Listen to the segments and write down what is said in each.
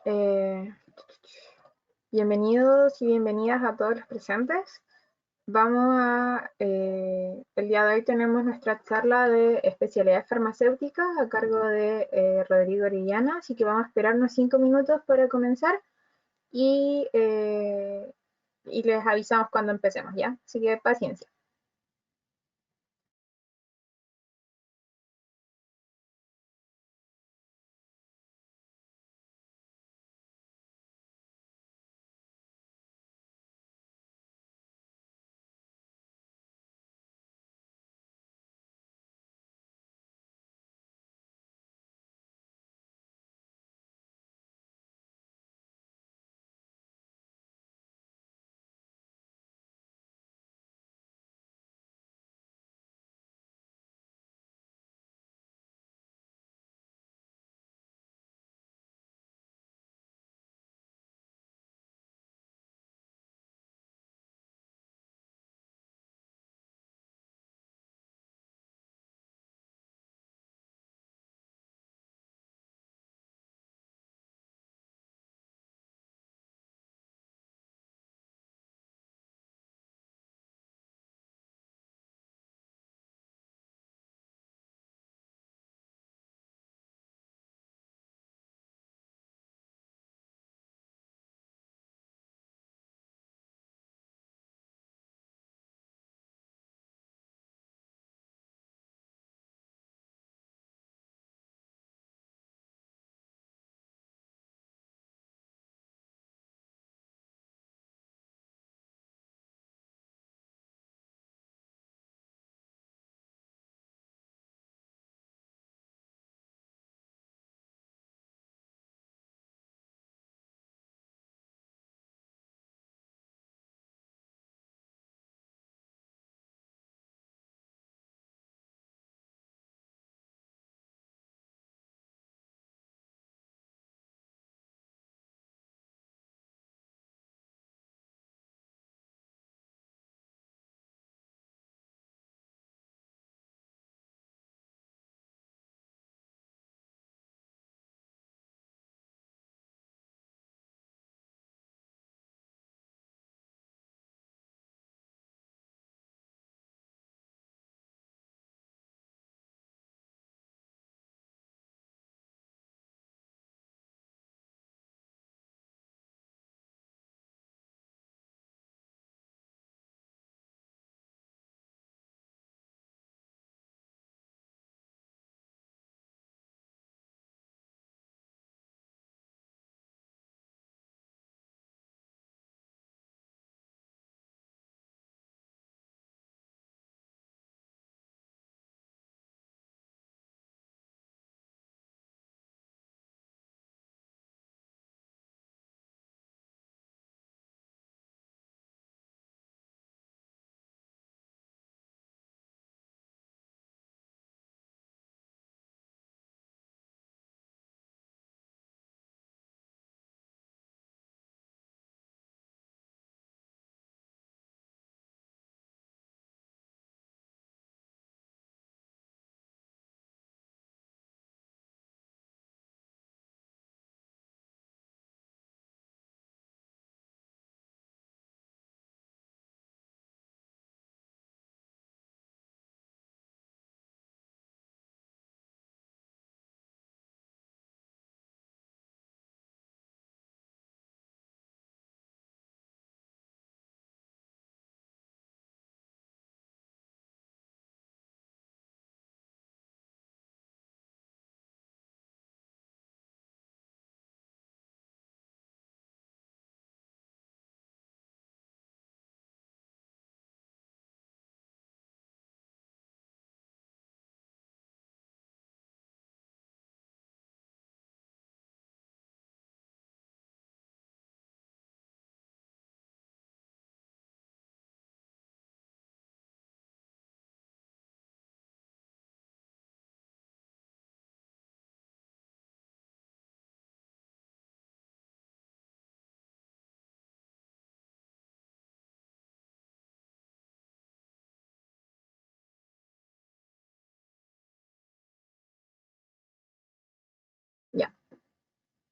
Eh, Bienvenidos y bienvenidas a todos los presentes. El día de hoy tenemos nuestra charla de especialidades farmacéuticas a cargo de Rodrigo Orellana, así que vamos a esperar unos 5 minutos para comenzar y les avisamos cuando empecemos, ¿ya? Así que paciencia.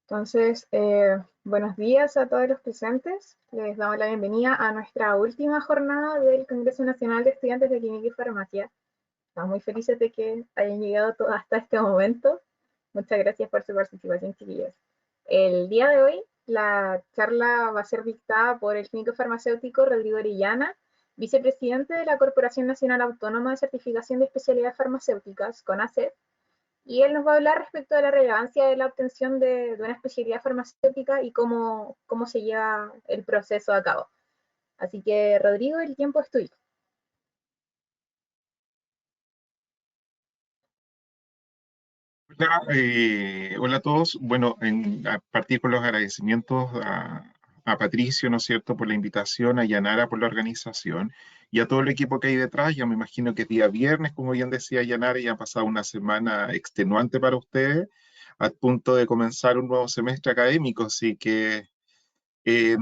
Entonces, buenos días a todos los presentes. Les damos la bienvenida a nuestra última jornada del Congreso Nacional de Estudiantes de Química y Farmacia. Estamos muy felices de que hayan llegado hasta este momento. Muchas gracias por su participación, chiquillos. El día de hoy, la charla va a ser dictada por el químico farmacéutico Rodrigo Orellana, vicepresidente de la Corporación Nacional Autónoma de Certificación de Especialidades Farmacéuticas, CONACEF, y él nos va a hablar respecto de la relevancia de la obtención de una especialidad farmacéutica y cómo se lleva el proceso a cabo. Así que, Rodrigo, el tiempo es tuyo. Hola, hola a todos. Bueno, a partir con los agradecimientos a Patricio, ¿no es cierto?, por la invitación, a Yanara por la organización y a todo el equipo que hay detrás. Ya me imagino que es día viernes, como bien decía Yanara, y ha pasado una semana extenuante para ustedes, a punto de comenzar un nuevo semestre académico. Eh,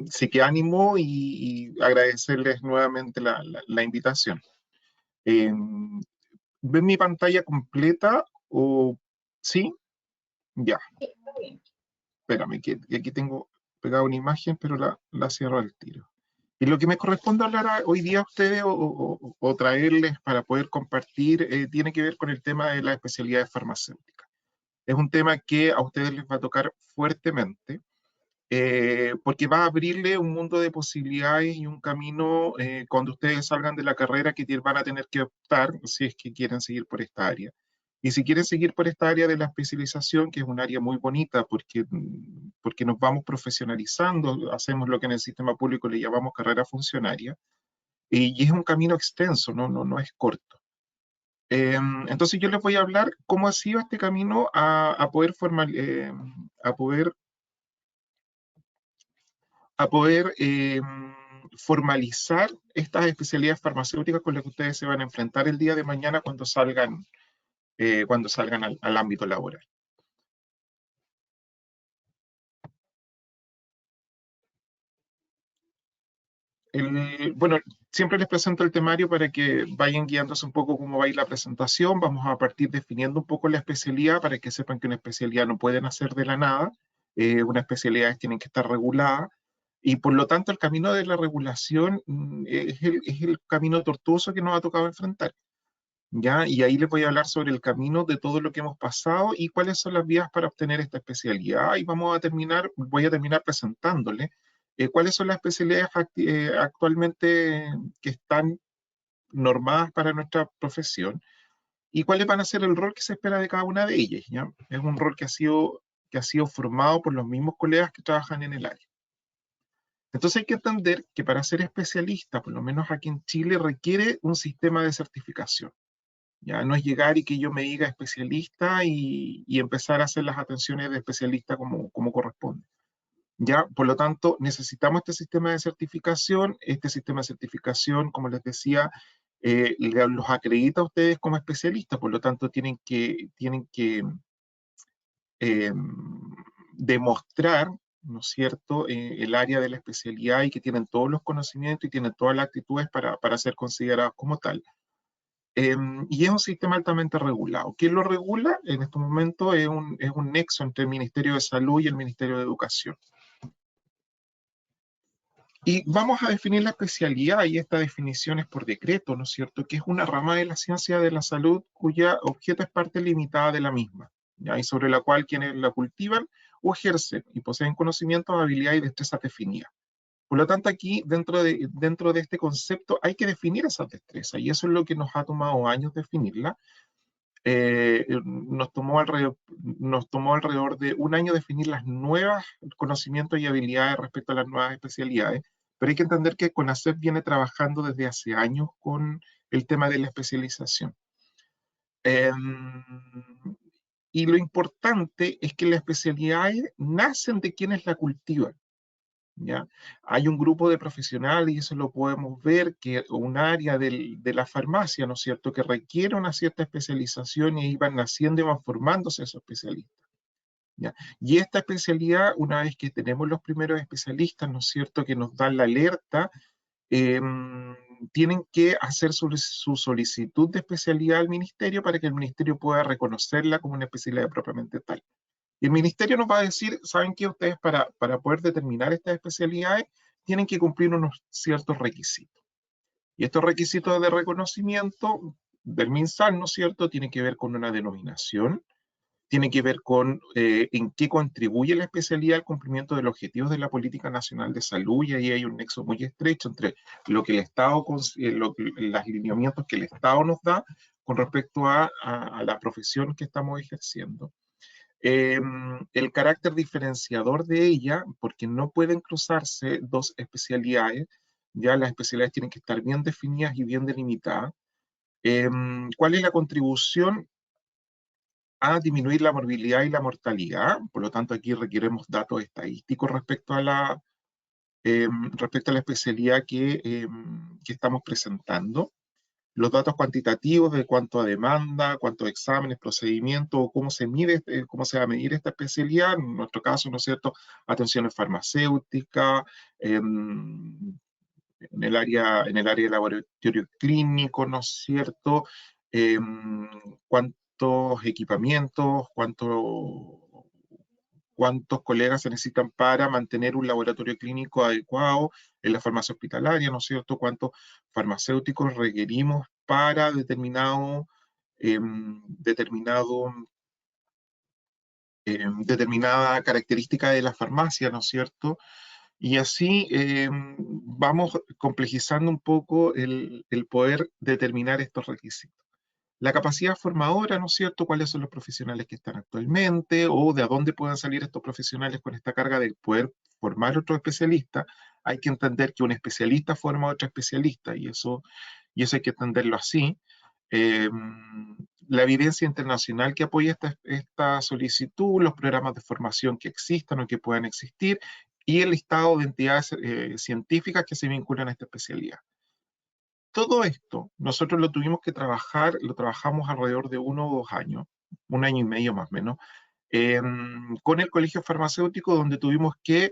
sí que ánimo y agradecerles nuevamente la invitación. Eh, ¿Ven mi pantalla completa o sí? Ya, Sí, está bien. espérame, que aquí tengo pegada una imagen, pero la cierro al tiro. Y lo que me corresponde hablar hoy día a ustedes o traerles para poder compartir tiene que ver con el tema de las especialidades farmacéuticas. Es un tema que a ustedes les va a tocar fuertemente porque va a abrirle un mundo de posibilidades y un camino cuando ustedes salgan de la carrera que van a tener que optar si es que quieren seguir por esta área. Y si quieren seguir por esta área de la especialización, que es un área muy bonita porque nos vamos profesionalizando, hacemos lo que en el sistema público le llamamos carrera funcionaria, y es un camino extenso, no es corto. Entonces yo les voy a hablar cómo ha sido este camino a poder formalizar estas especialidades farmacéuticas con las que ustedes se van a enfrentar el día de mañana cuando salgan al ámbito laboral. Bueno, siempre les presento el temario para que vayan guiándose un poco cómo va a ir la presentación. Vamos a partir definiendo un poco la especialidad para que sepan que una especialidad no pueden hacer de la nada. Una especialidad tienen que estar regulada y por lo tanto el camino de la regulación es el camino tortuoso que nos ha tocado enfrentar. ¿Ya? Y ahí les voy a hablar sobre el camino de todo lo que hemos pasado y cuáles son las vías para obtener esta especialidad. Y voy a terminar presentándole cuáles son las especialidades actualmente que están normadas para nuestra profesión y cuáles van a ser el rol que se espera de cada una de ellas, ¿ya? Es un rol que ha sido formado por los mismos colegas que trabajan en el área. Entonces hay que entender que para ser especialista, por lo menos aquí en Chile, requiere un sistema de certificación. Ya no es llegar y que yo me diga especialista y empezar a hacer las atenciones de especialista como corresponde. Ya, por lo tanto, necesitamos este sistema de certificación. Este sistema de certificación, como les decía, los acredita a ustedes como especialistas, por lo tanto, tienen que eh, demostrar, ¿no es cierto?, el área de la especialidad y que tienen todos los conocimientos y tienen todas las actitudes para ser considerados como tal. Y es un sistema altamente regulado. ¿Quién lo regula? En estos momentos es un nexo entre el Ministerio de Salud y el Ministerio de Educación. Y vamos a definir la especialidad, y esta definición es por decreto, ¿no es cierto?, que es una rama de la ciencia de la salud cuya objeto es parte limitada de la misma, ¿ya? Y sobre la cual quienes la cultivan o ejercen y poseen conocimientos, habilidades y destrezas definidas. Por lo tanto, aquí, dentro de este concepto, hay que definir esas destrezas, y eso es lo que nos ha tomado años definirla. Nos tomó alrededor de un año definir las nuevas conocimientos y habilidades respecto a las nuevas especialidades, pero hay que entender que CONACEF viene trabajando desde hace años con el tema de la especialización. Em, y lo importante es que las especialidades nacen de quienes la cultivan. ¿Ya? Hay un grupo de profesionales, y eso lo podemos ver, que un área de la farmacia, ¿no es cierto?, que requiere una cierta especialización y ahí van naciendo y van formándose esos especialistas. ¿Ya? Y esta especialidad, una vez que tenemos los primeros especialistas, ¿no es cierto?, que nos dan la alerta, eh, tienen que hacer su solicitud de especialidad al ministerio para que el ministerio pueda reconocerla como una especialidad propiamente tal. Y el ministerio nos va a decir, ¿saben qué? Ustedes para poder determinar estas especialidades tienen que cumplir unos ciertos requisitos. Y estos requisitos de reconocimiento del MinSal, ¿no es cierto?, tienen que ver con una denominación, tiene que ver con en qué contribuye la especialidad al cumplimiento de los objetivos de la Política Nacional de Salud, y ahí hay un nexo muy estrecho entre lo que el Estado, los lineamientos que el Estado nos da con respecto a la profesión que estamos ejerciendo. El carácter diferenciador de ella, porque no pueden cruzarse dos especialidades, ya las especialidades tienen que estar bien definidas y bien delimitadas. ¿Cuál es la contribución a disminuir la morbilidad y la mortalidad? Por lo tanto, aquí requeremos datos estadísticos respecto a la especialidad que estamos presentando. Los datos cuantitativos de cuánto a demanda, cuántos exámenes, procedimientos, cómo se mide, cómo se va a medir esta especialidad. En nuestro caso, ¿no es cierto?, atenciones farmacéuticas, en el área de laboratorio clínico, ¿no es cierto? ¿Cuántos equipamientos, cuántos colegas se necesitan para mantener un laboratorio clínico adecuado en la farmacia hospitalaria, ¿no es cierto? ¿Cuántos farmacéuticos requerimos para determinada característica de la farmacia, ¿no es cierto? Y así vamos complejizando un poco el poder determinar estos requisitos. La capacidad formadora, ¿no es cierto? ¿Cuáles son los profesionales que están actualmente? ¿O de dónde pueden salir estos profesionales con esta carga de poder formar otro especialista? Hay que entender que un especialista forma a otro especialista, y eso hay que entenderlo así. Eh, la evidencia internacional que apoya esta solicitud, los programas de formación que existan o que puedan existir, y el listado de entidades científicas que se vinculan a esta especialidad. Todo esto nosotros lo tuvimos que trabajar, lo trabajamos alrededor de 1 o 2 años, 1 año y medio más o menos, con el Colegio Farmacéutico, donde tuvimos que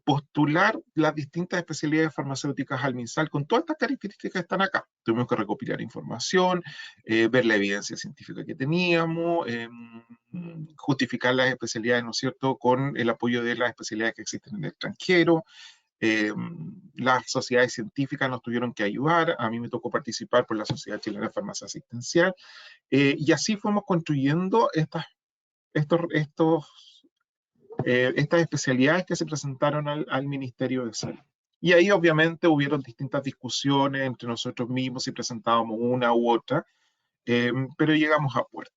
postular las distintas especialidades farmacéuticas al MinSal con todas estas características que están acá. Tuvimos que recopilar información, ver la evidencia científica que teníamos, justificar las especialidades, ¿no es cierto?, con el apoyo de las especialidades que existen en el extranjero. Las sociedades científicas nos tuvieron que ayudar, a mí me tocó participar por la Sociedad Chilena de Farmacia Asistencial, y así fuimos construyendo estas especialidades que se presentaron al Ministerio de Salud. Y ahí obviamente hubieron distintas discusiones entre nosotros mismos si presentábamos una u otra, pero llegamos a puerto.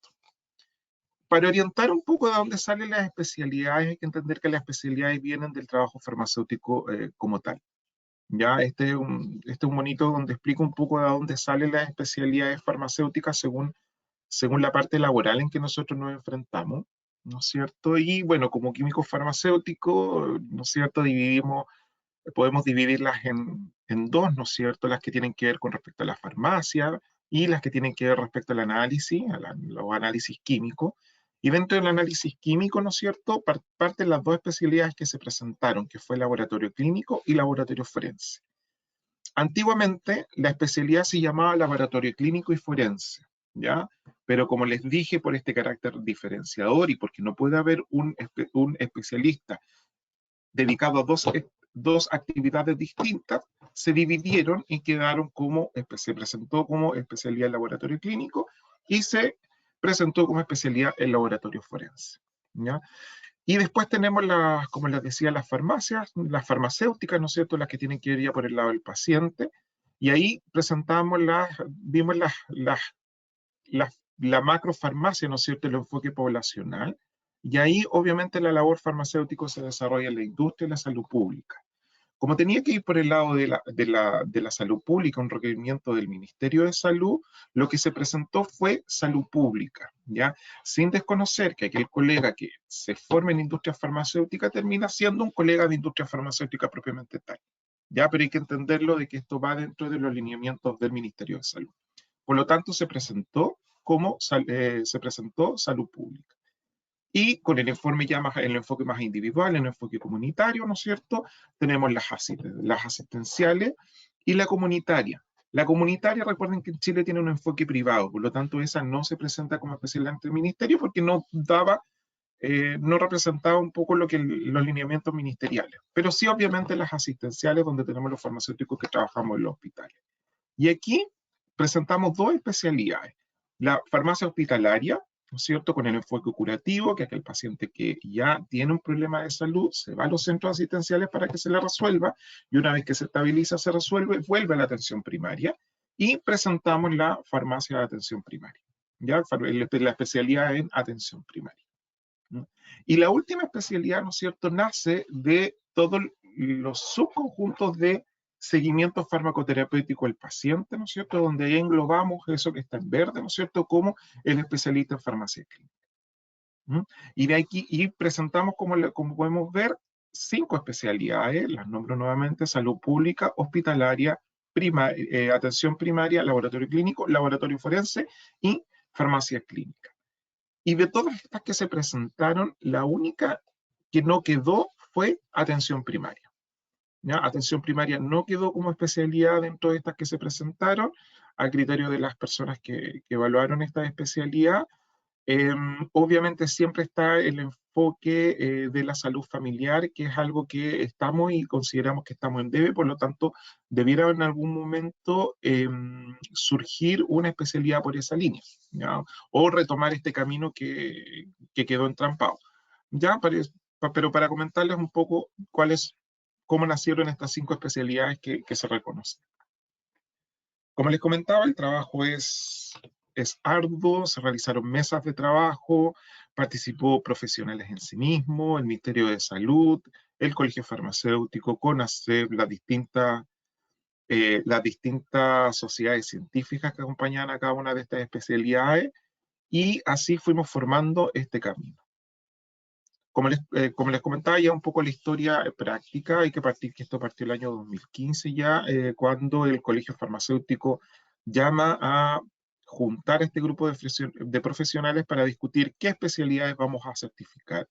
Para orientar un poco de dónde salen las especialidades, hay que entender que las especialidades vienen del trabajo farmacéutico como tal. Ya, este es un monito donde explica un poco de dónde salen las especialidades farmacéuticas según la parte laboral en que nosotros nos enfrentamos, ¿no es cierto? Y bueno, como químico farmacéutico, ¿no es cierto?, podemos dividirlas en dos, ¿no es cierto?, las que tienen que ver con respecto a la farmacia y las que tienen que ver respecto al análisis, los análisis químicos. Y dentro del análisis químico, ¿no es cierto?, parten las dos especialidades que se presentaron, que fue laboratorio clínico y laboratorio forense. Antiguamente, la especialidad se llamaba laboratorio clínico y forense, ¿ya? Pero como les dije, por este carácter diferenciador y porque no puede haber un especialista dedicado a dos actividades distintas, se dividieron y se presentó como especialidad el laboratorio clínico y se presentó como especialidad el laboratorio forense, ¿ya? Y después tenemos, como les decía, las farmacias, las farmacéuticas, ¿no es cierto?, las que tienen que ir ya por el lado del paciente. Y ahí vimos la macrofarmacia, ¿no es cierto?, el enfoque poblacional. Y ahí, obviamente, la labor farmacéutica se desarrolla en la industria y la salud pública. Como tenía que ir por el lado de la salud pública, un requerimiento del Ministerio de Salud, lo que se presentó fue salud pública, ¿ya? Sin desconocer que aquel colega que se forma en industria farmacéutica termina siendo un colega de industria farmacéutica propiamente tal, ¿ya? Pero hay que entenderlo de que esto va dentro de los lineamientos del Ministerio de Salud. Por lo tanto, se presentó salud pública. Y con el enfoque más individual, el enfoque comunitario, ¿no es cierto?, tenemos las asistenciales y la comunitaria. La comunitaria, recuerden que en Chile tiene un enfoque privado, por lo tanto esa no se presenta como especialidad ante el ministerio porque no daba no representaba un poco lo que los lineamientos ministeriales, pero sí obviamente las asistenciales donde tenemos los farmacéuticos que trabajamos en los hospitales. Y aquí presentamos dos especialidades. La farmacia hospitalaria, ¿no es cierto?, con el enfoque curativo, que es aquel paciente que ya tiene un problema de salud, se va a los centros asistenciales para que se le resuelva, y una vez que se estabiliza, se resuelve, vuelve a la atención primaria, y presentamos la farmacia de atención primaria, ¿ya? La especialidad en atención primaria. ¿No? Y la última especialidad, ¿no es cierto?, nace de todos los subconjuntos de seguimiento farmacoterapéutico al paciente, ¿no es cierto?, donde ahí englobamos eso que está en verde, ¿no es cierto?, como el especialista en farmacia clínica. ¿Mm? Y de aquí y presentamos, como podemos ver, 5 especialidades, las nombro nuevamente: salud pública, hospitalaria, atención primaria, laboratorio clínico, laboratorio forense y farmacia clínica. Y de todas estas que se presentaron, la única que no quedó fue atención primaria. ¿Ya? Atención primaria no quedó como especialidad dentro de estas que se presentaron, a criterio de las personas que evaluaron esta especialidad. Obviamente siempre está el enfoque de la salud familiar, que es algo que estamos y consideramos que estamos en debe, por lo tanto, debiera en algún momento surgir una especialidad por esa línea, ¿ya? O retomar este camino que quedó entrampado. ¿Ya? Pero para comentarles un poco cómo nacieron estas 5 especialidades que se reconocen. Como les comentaba, el trabajo es arduo, se realizaron mesas de trabajo, participó profesionales en sí mismo, el Ministerio de Salud, el Colegio Farmacéutico, CONASEP, las distintas sociedades científicas que acompañan a cada una de estas especialidades, y así fuimos formando este camino. Como les comentaba ya un poco la historia práctica, hay que partir que esto partió el año 2015 ya, cuando el Colegio Farmacéutico llama a juntar este grupo de profesionales para discutir qué especialidades vamos a certificar,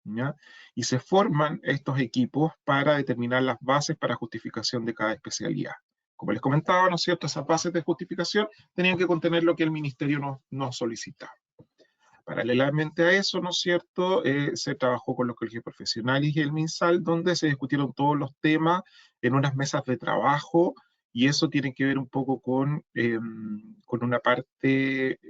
¿ya? Y se forman estos equipos para determinar las bases para justificación de cada especialidad. Como les comentaba, ¿no es cierto?, esas bases de justificación tenían que contener lo que el ministerio nos solicitaba. Paralelamente a eso, ¿no es cierto?, se trabajó con los colegios profesionales y el MinSal, donde se discutieron todos los temas en unas mesas de trabajo, y eso tiene que ver un poco con una parte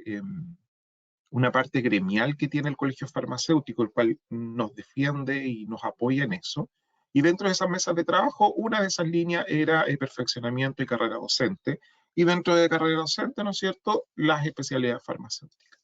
gremial que tiene el colegio farmacéutico, el cual nos defiende y nos apoya en eso. Y dentro de esas mesas de trabajo, una de esas líneas era el perfeccionamiento y carrera docente, y dentro de carrera docente, ¿no es cierto?, las especialidades farmacéuticas.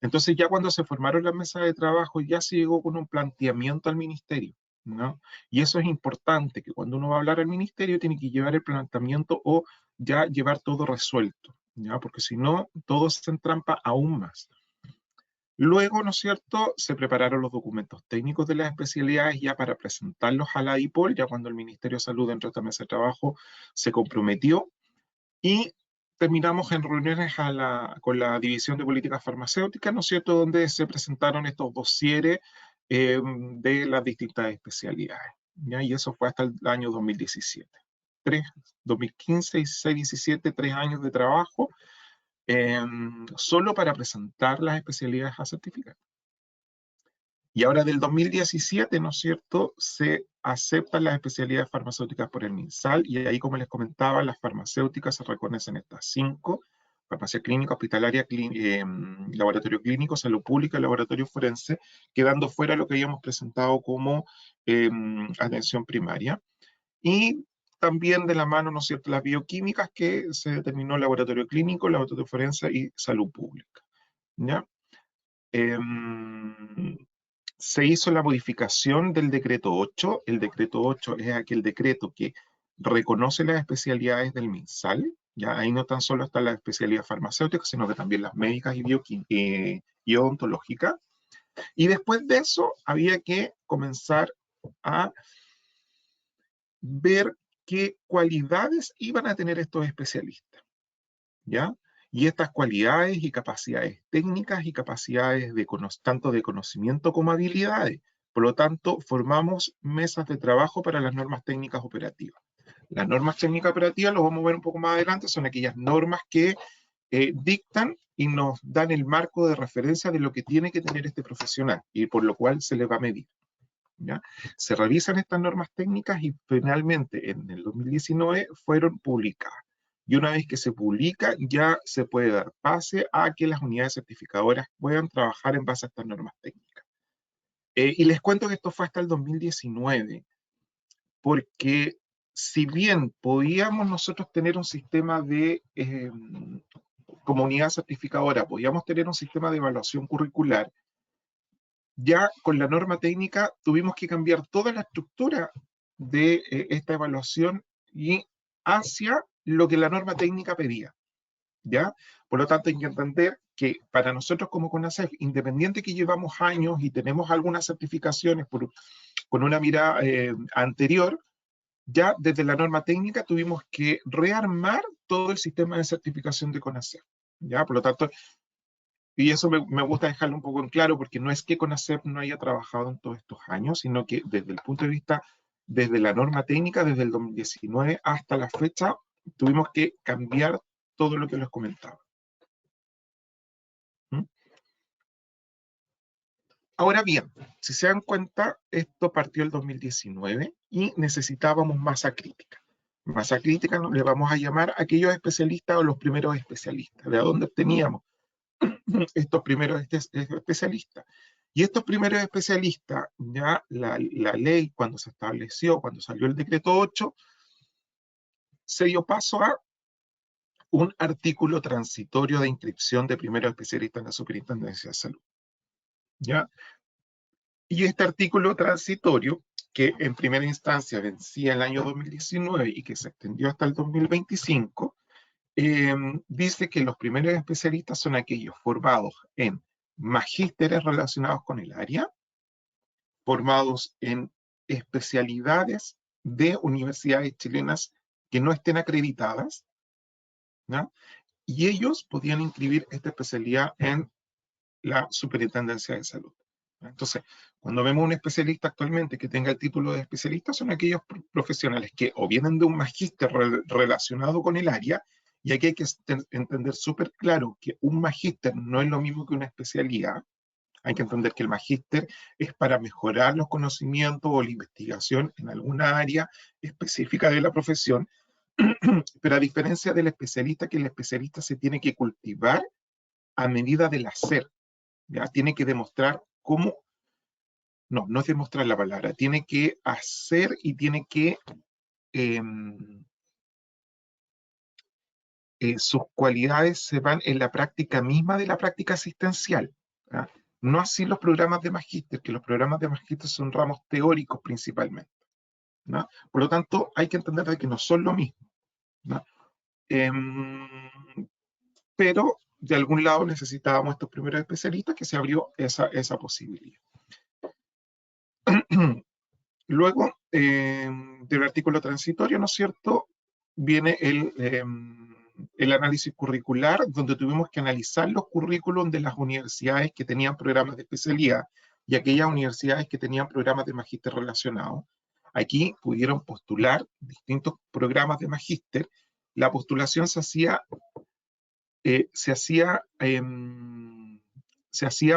Entonces ya cuando se formaron las mesas de trabajo ya se llegó con un planteamiento al ministerio, ¿no? Y eso es importante, que cuando uno va a hablar al ministerio tiene que llevar el planteamiento o ya llevar todo resuelto, ¿ya? Porque si no, todo se entrampa aún más. Luego, ¿no es cierto?, se prepararon los documentos técnicos de las especialidades ya para presentarlos a la IPOL, ya cuando el Ministerio de Salud dentro de esta mesa de trabajo se comprometió, y terminamos en reuniones con la División de Políticas Farmacéuticas, ¿no es cierto?, donde se presentaron estos dosieres de las distintas especialidades, ¿ya? Y eso fue hasta el año 2017. 2015, 16, 17, 3 años de trabajo solo para presentar las especialidades a certificar. Y ahora del 2017, ¿no es cierto?, se aceptan las especialidades farmacéuticas por el MinSal, y ahí, como les comentaba, las farmacéuticas se reconocen estas 5: farmacia clínica, hospitalaria, laboratorio clínico, salud pública, laboratorio forense, quedando fuera lo que habíamos presentado como atención primaria. Y también de la mano, ¿no es cierto?, las bioquímicas, que se determinó laboratorio clínico, laboratorio forense y salud pública, ¿ya? Se hizo la modificación del decreto 8. El decreto 8 es aquel decreto que reconoce las especialidades del MinSal, ¿ya? Ahí no tan solo están las especialidades farmacéuticas, sino que también las médicas y odontológicas. Y después de eso había que comenzar a ver qué cualidades iban a tener estos especialistas, ¿ya? Y estas cualidades y capacidades técnicas y capacidades tanto de conocimiento como habilidades. Por lo tanto, formamos mesas de trabajo para las normas técnicas operativas. Las normas técnicas operativas, lo vamos a ver un poco más adelante, son aquellas normas que dictan y nos dan el marco de referencia de lo que tiene que tener este profesional y por lo cual se le va a medir. ¿Ya? Se revisan estas normas técnicas y finalmente en el 2019 fueron publicadas. Y una vez que se publica, ya se puede dar pase a que las unidades certificadoras puedan trabajar en base a estas normas técnicas. Y les cuento que esto fue hasta el 2019, porque si bien podíamos nosotros tener un sistema de, como unidad certificadora, podíamos tener un sistema de evaluación curricular, ya con la norma técnica tuvimos que cambiar toda la estructura de esta evaluación y hacia lo que la norma técnica pedía. ¿Ya? Por lo tanto, hay que entender que para nosotros como CONACYT, independiente que llevamos años y tenemos algunas certificaciones con una mirada anterior, ya desde la norma técnica tuvimos que rearmar todo el sistema de certificación de CONACYT. ¿Ya? Por lo tanto, y eso me gusta dejarlo un poco en claro, porque no es que CONACYT no haya trabajado en todos estos años, sino que desde el punto de vista, desde la norma técnica, desde el 2019 hasta la fecha, tuvimos que cambiar todo lo que les comentaba. ¿Mm? Ahora bien, si se dan cuenta, esto partió el 2019 y necesitábamos masa crítica. Masa crítica le vamos a llamar a aquellos especialistas o los primeros especialistas. ¿De dónde teníamos estos primeros especialistas? Y estos primeros especialistas, ya la ley cuando se estableció, cuando salió el decreto 8, se dio paso a un artículo transitorio de inscripción de primeros especialistas en la Superintendencia de Salud. ¿Ya? Y este artículo transitorio, que en primera instancia vencía el año 2019 y que se extendió hasta el 2025, dice que los primeros especialistas son aquellos formados en magísteres relacionados con el área, formados en especialidades de universidades chilenas que no estén acreditadas, ¿no? Y ellos podían inscribir esta especialidad en la Superintendencia de Salud. Entonces, cuando vemos un especialista actualmente que tenga el título de especialista, son aquellos profesionales que o vienen de un magíster relacionado con el área, y aquí hay que entender súper claro que un magíster no es lo mismo que una especialidad. Hay que entender que el magíster es para mejorar los conocimientos o la investigación en alguna área específica de la profesión, pero a diferencia del especialista, que el especialista se tiene que cultivar a medida del hacer. ¿Ya? Tiene que demostrar cómo, no es demostrar la palabra, tiene que hacer y tiene que, sus cualidades se van en la práctica misma de la práctica asistencial. ¿Ya? No así los programas de magíster, que los programas de magíster son ramos teóricos principalmente. ¿No? Por lo tanto, hay que entender de que no son lo mismo. ¿No? Pero de algún lado necesitábamos estos primeros especialistas, que se abrió esa posibilidad. Luego del artículo transitorio, ¿no es cierto?, viene el análisis curricular, donde tuvimos que analizar los currículums de las universidades que tenían programas de especialidad y aquellas universidades que tenían programas de magíster relacionados. Aquí pudieron postular distintos programas de magíster. La postulación se hacía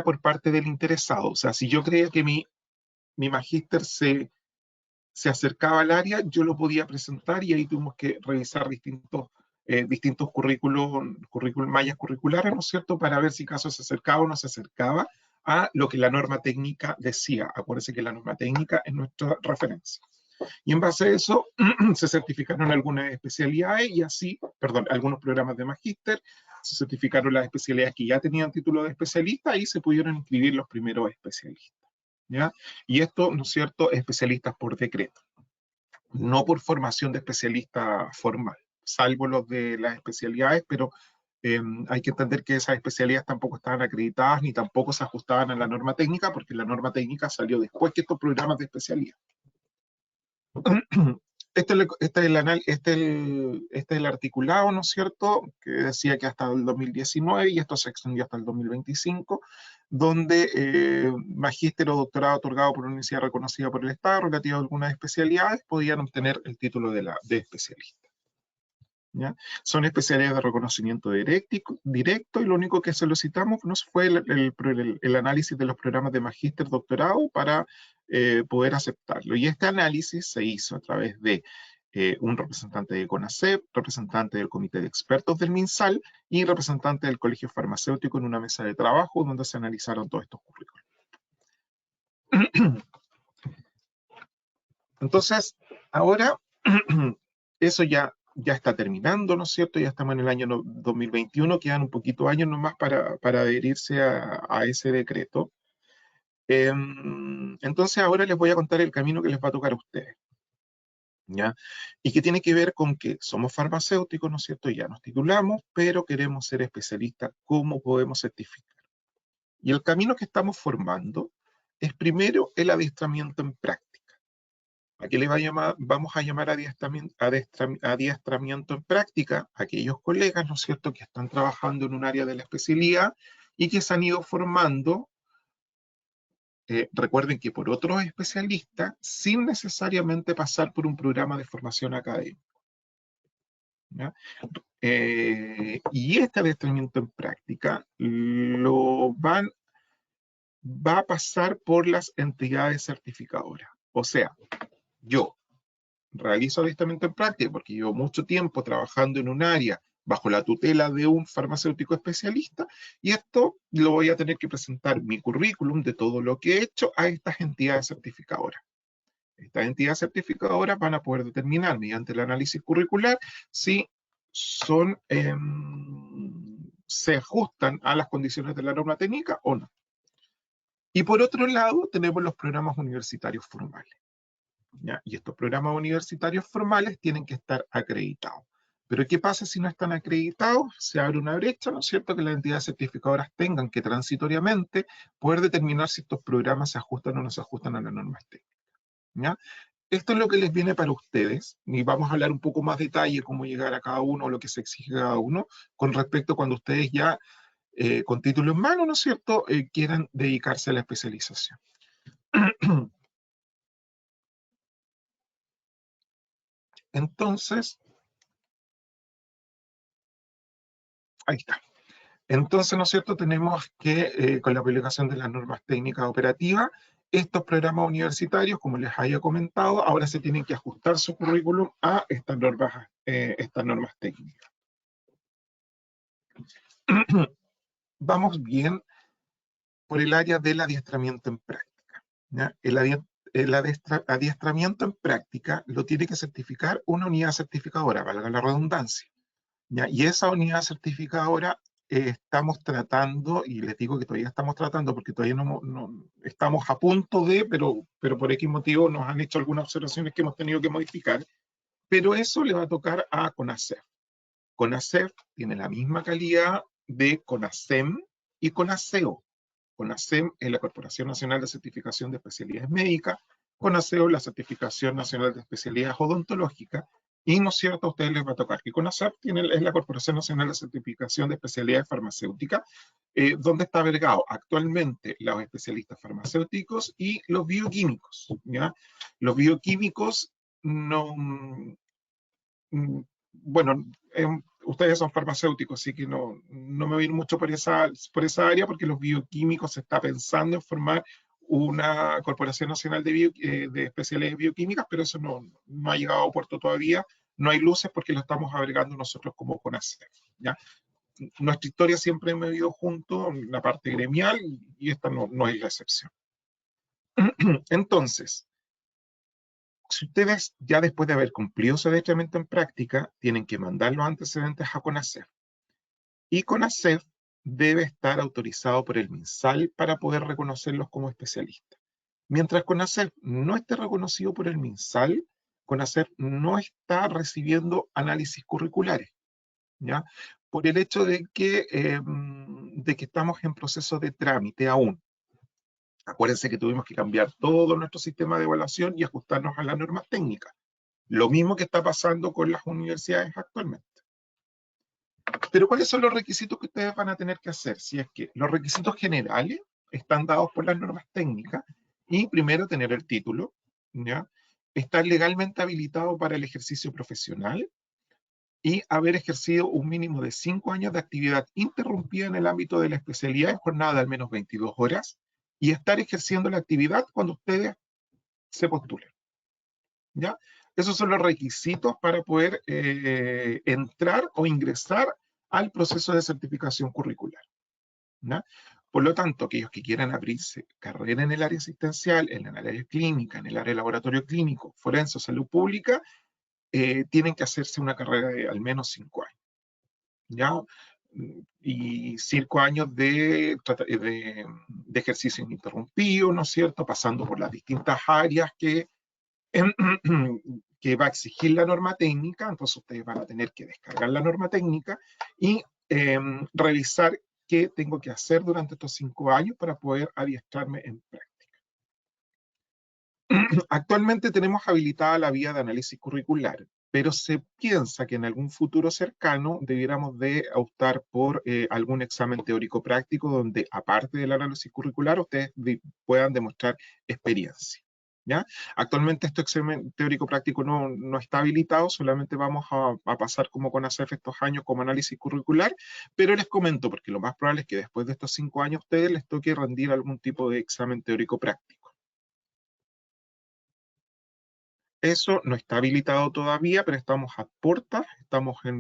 por parte del interesado. O sea, si yo creía que mi magíster se acercaba al área, yo lo podía presentar, y ahí tuvimos que revisar distintos mallas curriculares, ¿no es cierto?, para ver si caso se acercaba o no se acercaba a lo que la norma técnica decía. Acuérdense que la norma técnica es nuestra referencia. Y en base a eso se certificaron algunas especialidades y así, algunos programas de magíster, se certificaron las especialidades que ya tenían título de especialista y se pudieron inscribir los primeros especialistas. ¿Ya? Y esto, ¿no es cierto?, especialistas por decreto, no por formación de especialista formal, salvo los de las especialidades, pero hay que entender que esas especialidades tampoco estaban acreditadas ni tampoco se ajustaban a la norma técnica, porque la norma técnica salió después que estos programas de especialidad. Este es el articulado, ¿no es cierto?, que decía que hasta el 2019, y esto se extendió hasta el 2025, donde magíster o doctorado otorgado por una universidad reconocida por el Estado relativo a algunas especialidades podían obtener el título de especialista. ¿ya? Son especialidades de reconocimiento directo y lo único que solicitamos nos fue el análisis de los programas de magíster doctorado para poder aceptarlo. Y este análisis se hizo a través de un representante de CONACEP, representante del Comité de Expertos del MinSal y representante del Colegio Farmacéutico en una mesa de trabajo donde se analizaron todos estos currículos. Entonces, ahora eso ya está terminando, ¿no es cierto? Ya estamos en el año 2021, quedan un poquito años nomás para adherirse a ese decreto. Entonces ahora les voy a contar el camino que les va a tocar a ustedes, ¿ya? Y que tiene que ver con que somos farmacéuticos, ¿no es cierto? Ya nos titulamos, pero queremos ser especialistas, ¿cómo podemos certificar? Y el camino que estamos formando es primero el adiestramiento en práctica. Aquí vamos a llamar adiestramiento en práctica a aquellos colegas, ¿no es cierto?, que están trabajando en un área de la especialidad y que se han ido formando, recuerden que por otros especialistas, sin necesariamente pasar por un programa de formación académica. ¿Ya? Y este adiestramiento en práctica va a pasar por las entidades certificadoras. O sea, yo realizo adiestramiento en práctica porque llevo mucho tiempo trabajando en un área bajo la tutela de un farmacéutico especialista y esto lo voy a tener que presentar mi currículum de todo lo que he hecho a estas entidades certificadoras. Estas entidades certificadoras van a poder determinar mediante el análisis curricular si se ajustan a las condiciones de la norma técnica o no. Y por otro lado tenemos los programas universitarios formales. ¿Ya? Y estos programas universitarios formales tienen que estar acreditados. Pero ¿qué pasa si no están acreditados? Se abre una brecha, ¿no es cierto?, que las entidades certificadoras tengan que transitoriamente poder determinar si estos programas se ajustan o no se ajustan a las normas técnicas. ¿Ya? Esto es lo que les viene para ustedes, y vamos a hablar un poco más detalle cómo llegar a cada uno, lo que se exige a cada uno, con respecto a cuando ustedes ya, con título en mano, ¿no es cierto?, quieran dedicarse a la especialización. Entonces, ahí está. Entonces, ¿no es cierto?, tenemos que, con la aplicación de las normas técnicas operativas, estos programas universitarios, como les había comentado, ahora se tienen que ajustar su currículum a estas normas técnicas. Vamos bien por el área del adiestramiento en práctica. ¿Ya? El adiestramiento en práctica lo tiene que certificar una unidad certificadora, valga la redundancia. ¿Ya? Y esa unidad certificadora estamos tratando, y les digo que todavía estamos tratando, porque todavía no estamos a punto de, pero por X motivo nos han hecho algunas observaciones que hemos tenido que modificar, pero eso le va a tocar a CONACEF. CONACEF tiene la misma calidad de CONASEM y CONASEO. CONASEM es la Corporación Nacional de Certificación de Especialidades Médicas, CONASEO la Certificación Nacional de Especialidades Odontológicas, y no es cierto, a ustedes les va a tocar que CONASEP es la Corporación Nacional de Certificación de Especialidades Farmacéuticas, donde está agregado actualmente los especialistas farmacéuticos y los bioquímicos. ¿Ya? Los bioquímicos no... bueno, ustedes son farmacéuticos, así que no me voy a ir mucho por esa área, porque los bioquímicos se está pensando en formar una Corporación Nacional de Especialidades Bioquímicas, pero eso no ha llegado a puerto todavía. No hay luces porque lo estamos agregando nosotros como CONACEF. ¿Ya? Nuestra historia siempre hemos vivido juntos, la parte gremial, y esta no es la excepción. Entonces, si ustedes ya después de haber cumplido su adiestramiento en práctica, tienen que mandar los antecedentes a CONACEF. Y CONACEF debe estar autorizado por el MinSal para poder reconocerlos como especialistas. Mientras CONACEF no esté reconocido por el MinSal, CONACEF no está recibiendo análisis curriculares, ¿ya? Por el hecho de que estamos en proceso de trámite aún. Acuérdense que tuvimos que cambiar todo nuestro sistema de evaluación y ajustarnos a las normas técnicas. Lo mismo que está pasando con las universidades actualmente. Pero ¿cuáles son los requisitos que ustedes van a tener que hacer? Si es que los requisitos generales están dados por las normas técnicas, y primero tener el título, ¿ya? Estar legalmente habilitado para el ejercicio profesional, y haber ejercido un mínimo de 5 años de actividad interrumpida en el ámbito de la especialidad en jornada de al menos 22 horas y estar ejerciendo la actividad cuando ustedes se postulen. ¿Ya? Esos son los requisitos para poder entrar o ingresar al proceso de certificación curricular. ¿Ya? Por lo tanto, aquellos que quieran abrirse carrera en el área asistencial, en el área clínica, en el área de laboratorio clínico, forense o salud pública, tienen que hacerse una carrera de al menos 5 años. ¿Ya? Y 5 años de ejercicio ininterrumpido, ¿no es cierto? Pasando por las distintas áreas que va a exigir la norma técnica, entonces ustedes van a tener que descargar la norma técnica y revisar qué tengo que hacer durante estos 5 años para poder adiestrarme en práctica. Actualmente tenemos habilitada la vía de análisis curricular, pero se piensa que en algún futuro cercano debiéramos de optar por algún examen teórico práctico donde, aparte del análisis curricular, ustedes puedan demostrar experiencia. ¿Ya? Actualmente este examen teórico práctico no está habilitado, solamente vamos a pasar como con hacer estos años como análisis curricular, pero les comento, porque lo más probable es que después de estos 5 años a ustedes les toque rendir algún tipo de examen teórico práctico. Eso no está habilitado todavía, pero estamos a puertas,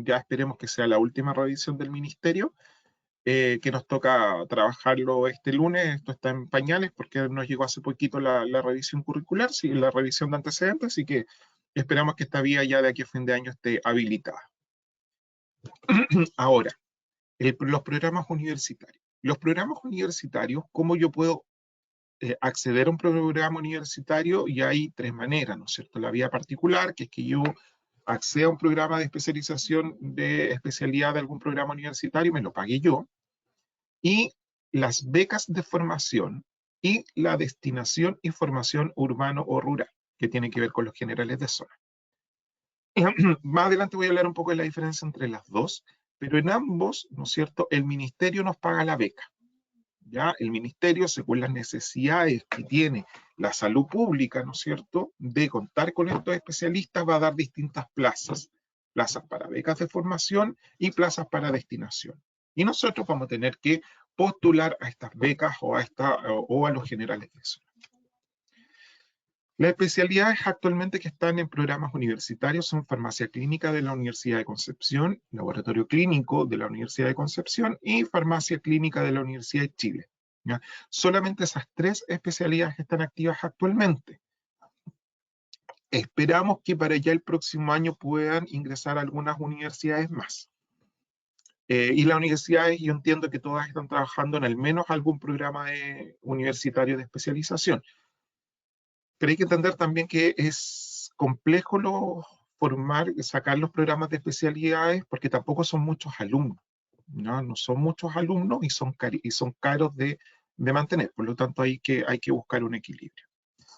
ya esperemos que sea la última revisión del ministerio, que nos toca trabajarlo este lunes. Esto está en pañales porque nos llegó hace poquito la revisión curricular, sí, la revisión de antecedentes, así que esperamos que esta vía ya de aquí a fin de año esté habilitada. Ahora, los programas universitarios. Los programas universitarios, ¿cómo yo puedo acceder a un programa universitario? Y hay 3 maneras, ¿no es cierto? La vía particular, que es que yo acceda a un programa de especialización de especialidad de algún programa universitario, me lo pague yo, y las becas de formación y la destinación y formación urbano o rural, que tiene que ver con los generales de zona. Más adelante voy a hablar un poco de la diferencia entre las dos, pero en ambos, ¿no es cierto?, el ministerio nos paga la beca. ¿Ya? El ministerio, según las necesidades que tiene la salud pública, ¿no es cierto?, de contar con estos especialistas, va a dar distintas plazas, plazas para becas de formación y plazas para destinación. Y nosotros vamos a tener que postular a estas becas o a los generales de zona. Las especialidades actualmente que están en programas universitarios son farmacia clínica de la Universidad de Concepción, laboratorio clínico de la Universidad de Concepción y farmacia clínica de la Universidad de Chile. ¿Ya? Solamente esas 3 especialidades están activas actualmente. Esperamos que para ya el próximo año puedan ingresar algunas universidades más. Y las universidades, yo entiendo que todas están trabajando en al menos algún programa universitario de especialización. Pero hay que entender también que es complejo sacar los programas de especialidades porque tampoco son muchos alumnos. No son muchos alumnos y son caros de mantener. Por lo tanto, hay que buscar un equilibrio.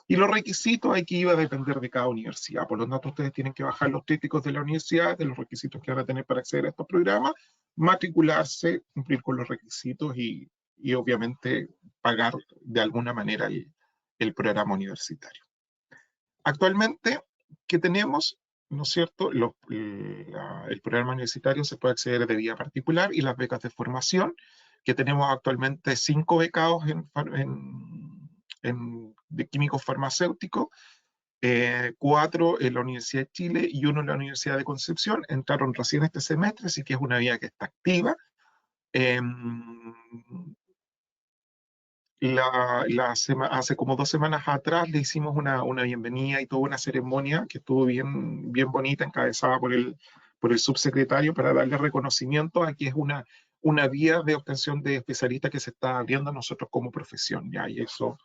Y los requisitos aquí iba a depender de cada universidad. Por lo tanto, ustedes tienen que bajar los críticos de la universidad, de los requisitos que van a tener para acceder a estos programas, matricularse, cumplir con los requisitos y obviamente pagar de alguna manera el programa universitario. Actualmente, ¿qué tenemos? ¿No es cierto? El programa universitario se puede acceder de vía particular y las becas de formación, que tenemos actualmente 5 becados de químicos farmacéuticos, 4 en la Universidad de Chile y 1 en la Universidad de Concepción. Entraron recién este semestre, así que es una vía que está activa. Hace como 2 semanas atrás le hicimos una bienvenida y toda una ceremonia que estuvo bien, bien bonita, encabezada por el subsecretario para darle reconocimiento a que es una vía de obtención de especialistas que se está abriendo a nosotros como profesión, ¿ya? Y eso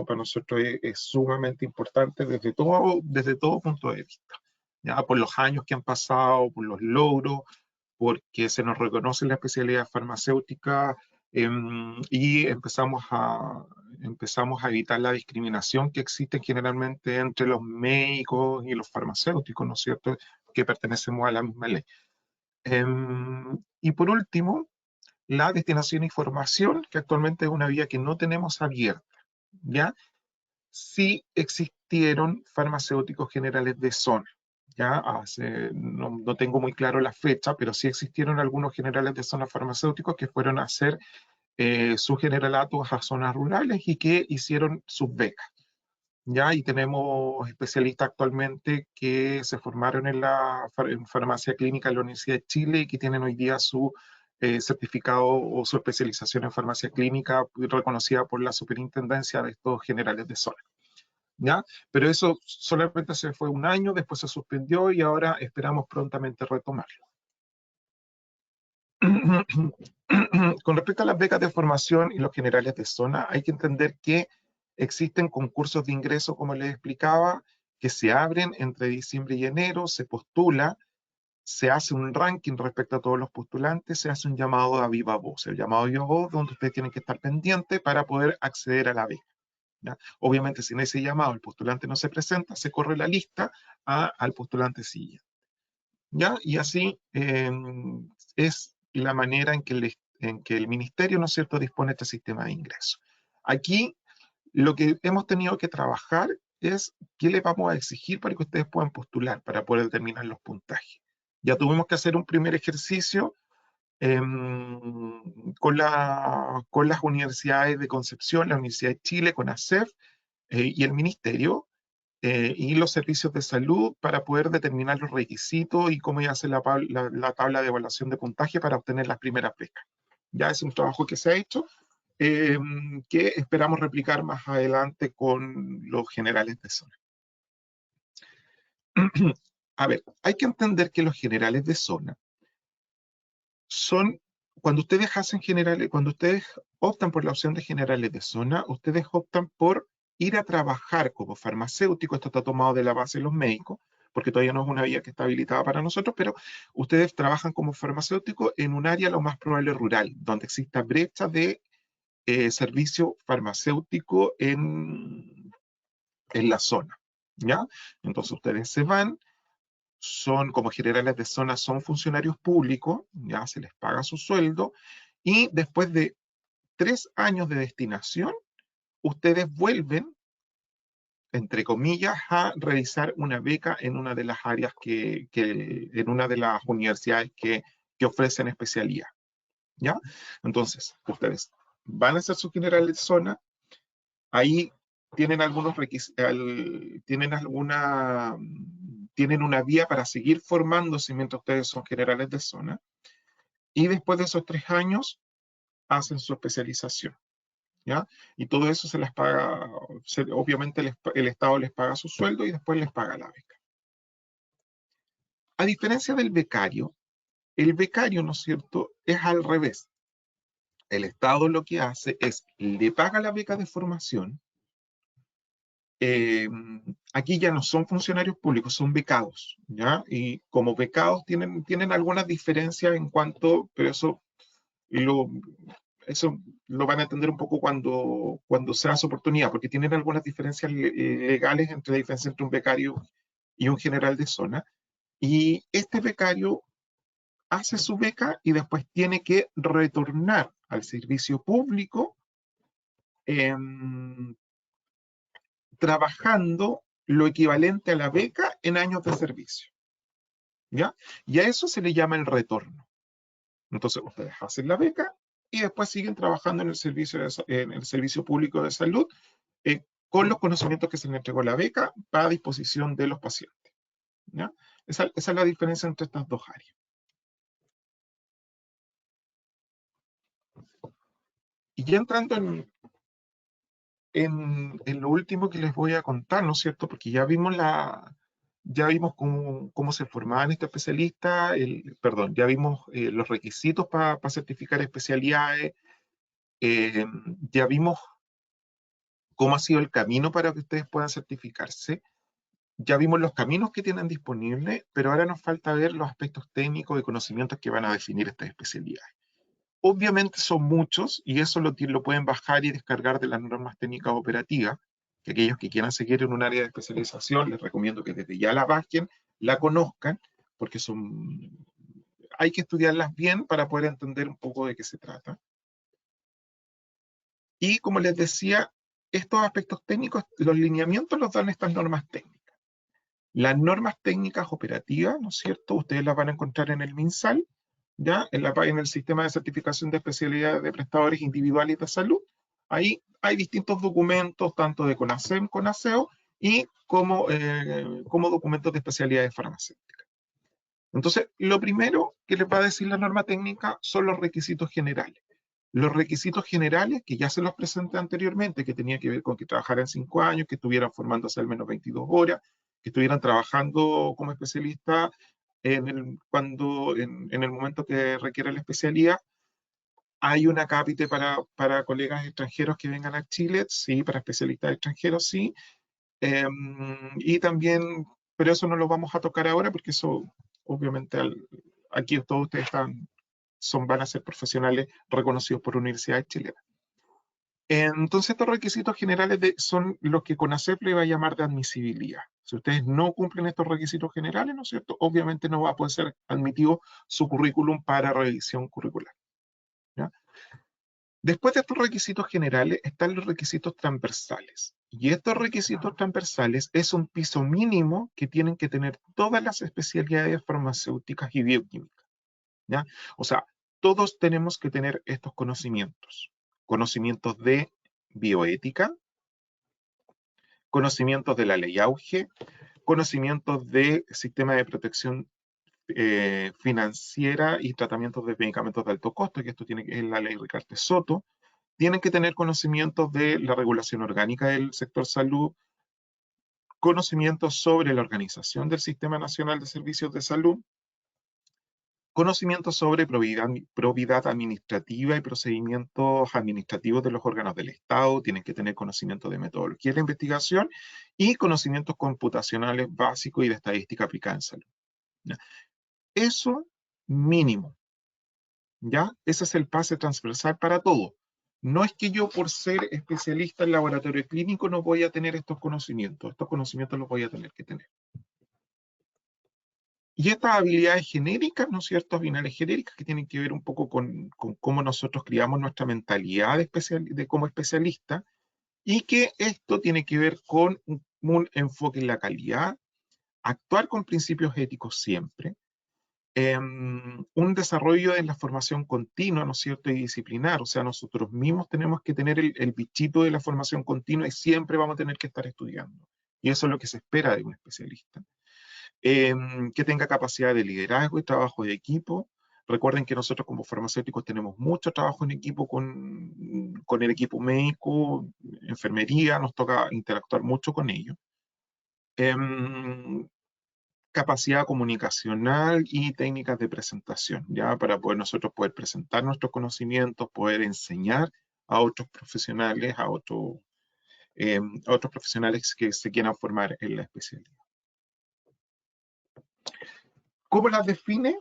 para nosotros es sumamente importante desde todo punto de vista, ¿ya? Por los años que han pasado, por los logros, porque se nos reconoce la especialidad farmacéutica y empezamos a evitar la discriminación que existe generalmente entre los médicos y los farmacéuticos, ¿no es cierto?, que pertenecemos a la misma ley. Y por último, la destinación y formación, que actualmente es una vía que no tenemos abierta, ¿ya? Sí existieron farmacéuticos generales de zona, ya no tengo muy claro la fecha, pero sí existieron algunos generales de zona farmacéuticos que fueron a hacer sus generalatos a zonas rurales y que hicieron sus becas. Ya, y tenemos especialistas actualmente que se formaron en farmacia clínica en la Universidad de Chile y que tienen hoy día su certificado o su especialización en farmacia clínica reconocida por la superintendencia de estos generales de zona. ¿Ya? Pero eso solamente se fue un año, después se suspendió y ahora esperamos prontamente retomarlo. Con respecto a las becas de formación y los generales de zona, hay que entender que existen concursos de ingreso, como les explicaba, que se abren entre diciembre y enero, se postula, se hace un ranking respecto a todos los postulantes, se hace un llamado a viva voz. El llamado a viva voz, donde ustedes tienen que estar pendientes para poder acceder a la beca. ¿Ya? Obviamente, si en ese llamado el postulante no se presenta, se corre la lista al postulante siguiente. ¿Ya? Y así es la manera en que el ministerio, ¿no es cierto?, dispone de este sistema de ingreso. Aquí lo que hemos tenido que trabajar es qué le vamos a exigir para que ustedes puedan postular, para poder determinar los puntajes. Ya tuvimos que hacer un primer ejercicio con las universidades de Concepción, la Universidad de Chile, con ASEF y el ministerio, y los servicios de salud para poder determinar los requisitos y cómo hacer la tabla de evaluación de puntaje para obtener las primeras becas. Ya es un trabajo que se ha hecho, que esperamos replicar más adelante con los generales de zona. A ver, hay que entender que los generales de zona son, cuando ustedes hacen generales, cuando ustedes optan por la opción de generales de zona, ustedes optan por ir a trabajar como farmacéutico. Esto está tomado de la base de los médicos, porque todavía no es una vía que está habilitada para nosotros, pero ustedes trabajan como farmacéutico en un área lo más probable rural, donde exista brecha de servicio farmacéutico en la zona, ¿ya? Entonces ustedes se van, son como generales de zona, son funcionarios públicos, ya se les paga su sueldo, y después de 3 años de destinación, ustedes vuelven, entre comillas, a realizar una beca en una de las áreas en una de las universidades que ofrecen especialidad, ¿ya? Entonces, ustedes van a hacer su general de zona, ahí tienen algunos tienen una vía para seguir formándose mientras ustedes son generales de zona, y después de esos 3 años hacen su especialización, ¿ya? Y todo eso se les paga, obviamente el Estado les paga su sueldo y después les paga la beca. A diferencia del becario, el becario, ¿no es cierto?, es al revés. El Estado lo que hace es, le paga la beca de formación. Aquí ya no son funcionarios públicos, son becados, ¿ya? Y como becados tienen algunas diferencias en cuanto, pero lo, eso lo van a entender un poco cuando sea su oportunidad, porque tienen algunas diferencias legales entre la diferencia entre un becario y un general de zona. Y este becario hace su beca y después tiene que retornar al servicio público trabajando lo equivalente a la beca en años de servicio, ¿ya? Y a eso se le llama el retorno. Entonces, ustedes hacen la beca y después siguen trabajando en el servicio público de salud con los conocimientos que se les entregó la beca para disposición de los pacientes, ¿ya? Esa es la diferencia entre estas dos áreas. Y ya entrando en lo último que les voy a contar, ¿no es cierto? Porque ya vimos cómo se formaban estos especialistas, perdón, ya vimos los requisitos para certificar especialidades, ya vimos cómo ha sido el camino para que ustedes puedan certificarse, ya vimos los caminos que tienen disponibles, pero ahora nos falta ver los aspectos técnicos y conocimientos que van a definir estas especialidades. Obviamente son muchos y eso lo pueden bajar y descargar de las normas técnicas operativas, que aquellos que quieran seguir en un área de especialización, les recomiendo que desde ya la bajen, la conozcan, porque hay que estudiarlas bien para poder entender un poco de qué se trata. Y como les decía, estos aspectos técnicos, los lineamientos los dan estas normas técnicas. Las normas técnicas operativas, ¿no es cierto? Ustedes las van a encontrar en el MinSal, ¿ya? En la página del Sistema de Certificación de Especialidades de Prestadores Individuales de Salud. Ahí hay distintos documentos, tanto de CONASEM, CONASEO, y como documentos de especialidades farmacéuticas. Entonces, lo primero que les va a decir la norma técnica son los requisitos generales. Los requisitos generales, que ya se los presenté anteriormente, que tenía que ver con que trabajaran 5 años, que estuvieran formándose al menos 22 horas, que estuvieran trabajando como especialista en el momento que requiere la especialidad. Hay una cápite para colegas extranjeros que vengan a Chile, sí, para especialistas extranjeros, sí. Y también, pero eso no lo vamos a tocar ahora porque eso, obviamente, aquí todos ustedes van a ser profesionales reconocidos por universidades chilenas. Entonces, estos requisitos generales son los que CONACEP le va a llamar de admisibilidad. Si ustedes no cumplen estos requisitos generales, ¿no es cierto? Obviamente no va a poder ser admitido su currículum para revisión curricular, ¿ya? Después de estos requisitos generales están los requisitos transversales. Y estos requisitos transversales es un piso mínimo que tienen que tener todas las especialidades farmacéuticas y bioquímicas, ¿ya? O sea, todos tenemos que tener estos conocimientos. Conocimientos de bioética, conocimientos de la ley Auge, conocimientos de sistema de protección financiera y tratamientos de medicamentos de alto costo, que esto tiene que es la ley Ricardo Soto. Tienen que tener conocimientos de la regulación orgánica del sector salud, conocimientos sobre la organización del Sistema Nacional de Servicios de Salud, conocimientos sobre probidad administrativa y procedimientos administrativos de los órganos del Estado, tienen que tener conocimiento de metodología de investigación y conocimientos computacionales básicos y de estadística aplicada en salud. ¿Ya? Eso mínimo, ¿ya? Ese es el pase transversal para todo. No es que yo por ser especialista en laboratorio clínico no voy a tener estos conocimientos los voy a tener que tener. Y estas habilidades genéricas, ¿no es cierto? Habilidades genéricas que tienen que ver un poco con cómo nosotros criamos nuestra mentalidad como especialista, y que esto tiene que ver con un enfoque en la calidad, actuar con principios éticos siempre, un desarrollo en la formación continua, ¿no es cierto? Y disciplinar, o sea, nosotros mismos tenemos que tener el bichito de la formación continua y siempre vamos a tener que estar estudiando. Y eso es lo que se espera de un especialista. Que tenga capacidad de liderazgo y trabajo de equipo. Recuerden que nosotros como farmacéuticos tenemos mucho trabajo en equipo con el equipo médico, enfermería, nos toca interactuar mucho con ellos. Capacidad comunicacional y técnicas de presentación, ya para poder nosotros poder presentar nuestros conocimientos, poder enseñar a otros profesionales, a otros profesionales que se quieran formar en la especialidad. ¿Cómo las define?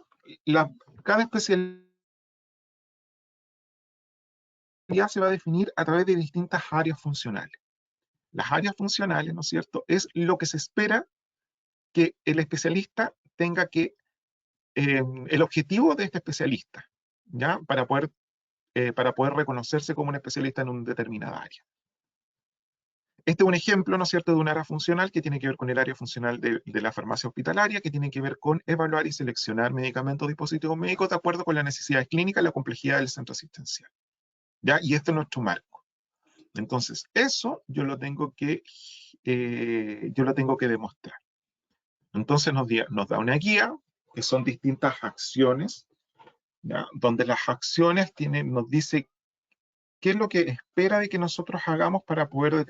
Cada especialidad se va a definir a través de distintas áreas funcionales. Las áreas funcionales, ¿no es cierto?, es lo que se espera que el especialista tenga el objetivo de este especialista, ¿ya? Para poder reconocerse como un especialista en una determinada área. Este es un ejemplo, ¿no es cierto?, de un área funcional que tiene que ver con el área funcional de la farmacia hospitalaria, que tiene que ver con evaluar y seleccionar medicamentos o dispositivos médicos de acuerdo con las necesidades clínicas y la complejidad del centro asistencial, ¿ya? Y este es nuestro marco. Entonces, eso yo lo tengo que demostrar. Entonces nos da una guía, que son distintas acciones, ¿ya? Donde las acciones nos dice qué es lo que espera de que nosotros hagamos para poder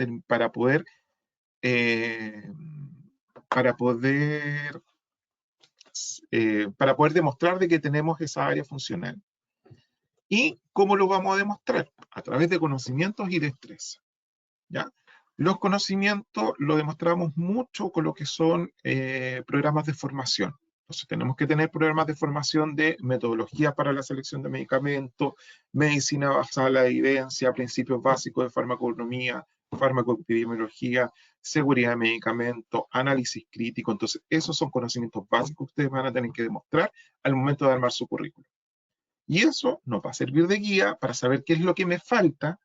demostrar de que tenemos esa área funcional. ¿Y cómo lo vamos a demostrar? A través de conocimientos y destreza, ¿ya? Los conocimientos lo demostramos mucho con lo que son programas de formación. Entonces tenemos que tener programas de formación de metodología para la selección de medicamentos, medicina basada en la evidencia, principios básicos de farmacoeconomía, farmacoepidemiología, seguridad de medicamentos, análisis crítico. Entonces esos son conocimientos básicos que ustedes van a tener que demostrar al momento de armar su currículum. Y eso nos va a servir de guía para saber qué es lo que me falta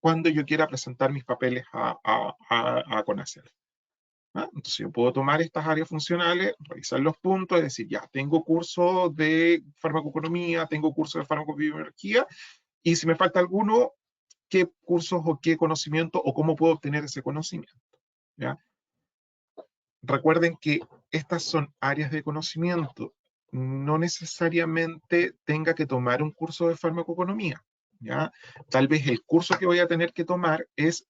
cuando yo quiera presentar mis papeles a CONACEF. ¿Ah? Entonces yo puedo tomar estas áreas funcionales, revisar los puntos, y decir, ya, tengo curso de farmacoeconomía, tengo curso de farmacobiobiología, y si me falta alguno, qué cursos o qué conocimiento o cómo puedo obtener ese conocimiento. ¿Ya? Recuerden que estas son áreas de conocimiento. No necesariamente tenga que tomar un curso de farmacoeconomía. ¿Ya? Tal vez el curso que voy a tener que tomar es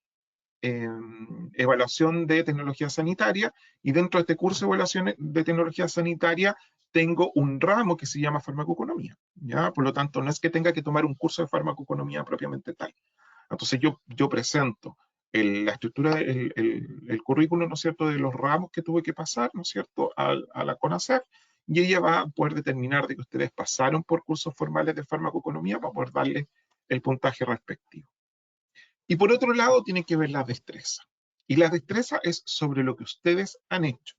evaluación de tecnología sanitaria, y dentro de este curso de evaluación de tecnología sanitaria tengo un ramo que se llama farmacoeconomía. ¿Ya? Por lo tanto, no es que tenga que tomar un curso de farmacoeconomía propiamente tal. Entonces yo presento la estructura, el currículum, ¿no es cierto?, de los ramos que tuve que pasar, ¿no es cierto?, a la CONACEF, y ella va a poder determinar de que ustedes pasaron por cursos formales de farmacoeconomía para poder darle el puntaje respectivo. Y por otro lado, tienen que ver las destrezas. Y la destreza es sobre lo que ustedes han hecho.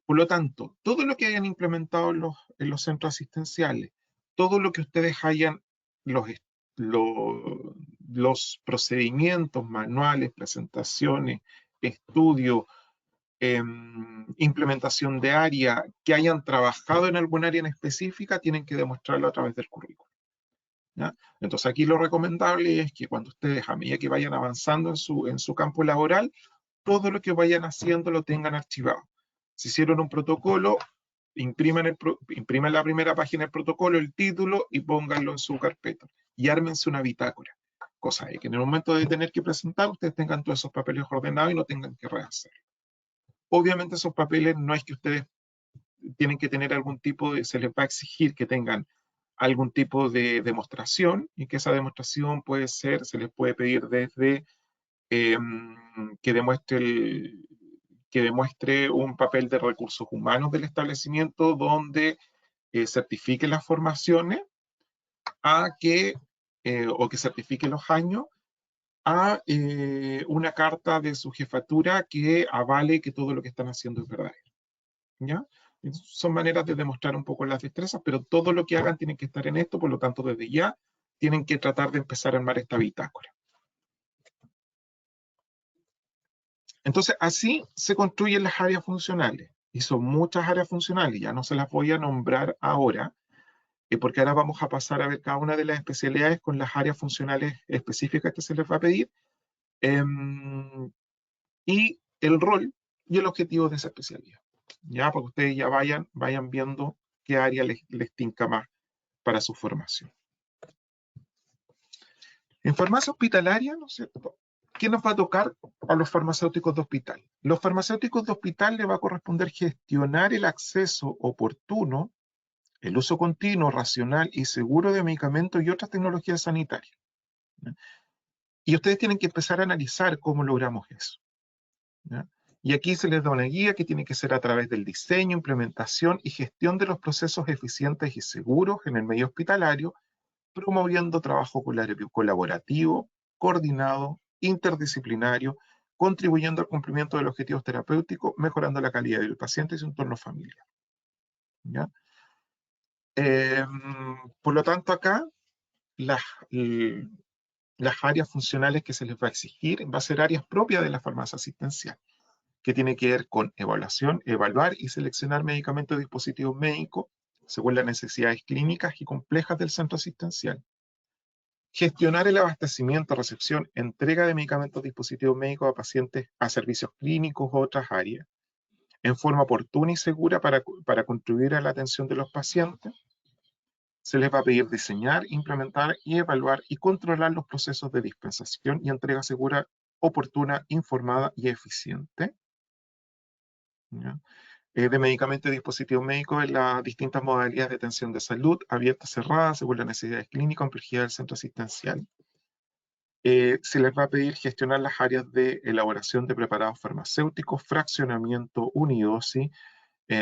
Por lo tanto, todo lo que hayan implementado en los centros asistenciales, todo lo que ustedes hayan, los, los procedimientos, manuales, presentaciones, estudios, implementación de área, que hayan trabajado en algún área en específica, tienen que demostrarlo a través del currículum. ¿Ya? Entonces aquí lo recomendable es que cuando ustedes, a medida que vayan avanzando en su campo laboral, todo lo que vayan haciendo lo tengan archivado. Si hicieron un protocolo, impriman la primera página del protocolo, el título, y pónganlo en su carpeta. Y ármense una bitácora. Cosa de que en el momento de tener que presentar, ustedes tengan todos esos papeles ordenados y no tengan que rehacer. Obviamente esos papeles no es que ustedes tienen que tener algún tipo de, se les va a exigir que tengan algún tipo de demostración, y que esa demostración puede ser, se les puede pedir desde eh, que demuestre un papel de recursos humanos del establecimiento donde certifique las formaciones, o que certifique los años, a una carta de su jefatura que avale que todo lo que están haciendo es verdadero. ¿Ya? Son maneras de demostrar un poco las destrezas, pero todo lo que hagan tiene que estar en esto, por lo tanto, desde ya tienen que tratar de empezar a armar esta bitácora. Entonces, así se construyen las áreas funcionales, y son muchas áreas funcionales, ya no se las voy a nombrar ahora, porque ahora vamos a pasar a ver cada una de las especialidades con las áreas funcionales específicas que se les va a pedir, y el rol y el objetivo de esa especialidad. Ya, para que ustedes ya vayan viendo qué área les tinca más para su formación. En farmacia hospitalaria, ¿no es cierto?, ¿qué nos va a tocar a los farmacéuticos de hospital? Los farmacéuticos de hospital les va a corresponder gestionar el acceso oportuno, el uso continuo, racional y seguro de medicamentos y otras tecnologías sanitarias. Y ustedes tienen que empezar a analizar cómo logramos eso. ¿Ya? Y aquí se les da una guía que tiene que ser a través del diseño, implementación y gestión de los procesos eficientes y seguros en el medio hospitalario, promoviendo trabajo colaborativo, coordinado, interdisciplinario, contribuyendo al cumplimiento de los objetivos terapéuticos, mejorando la calidad del paciente y su entorno familiar. ¿Ya? Por lo tanto, acá las, las áreas funcionales que se les va a exigir va a ser áreas propias de la farmacia asistencial, que tiene que ver con evaluación, evaluar y seleccionar medicamentos y dispositivos médicos según las necesidades clínicas y complejas del centro asistencial. Gestionar el abastecimiento, recepción, entrega de medicamentos y dispositivos médicos a pacientes, a servicios clínicos u otras áreas, en forma oportuna y segura para contribuir a la atención de los pacientes. Se les va a pedir diseñar, implementar y evaluar y controlar los procesos de dispensación y entrega segura, oportuna, informada y eficiente. ¿Ya? De medicamentos y dispositivos médicos en las distintas modalidades de atención de salud, abierta, cerrada, según las necesidades clínicas, complejidad del centro asistencial. Se les va a pedir gestionar las áreas de elaboración de preparados farmacéuticos, fraccionamiento, unidosis,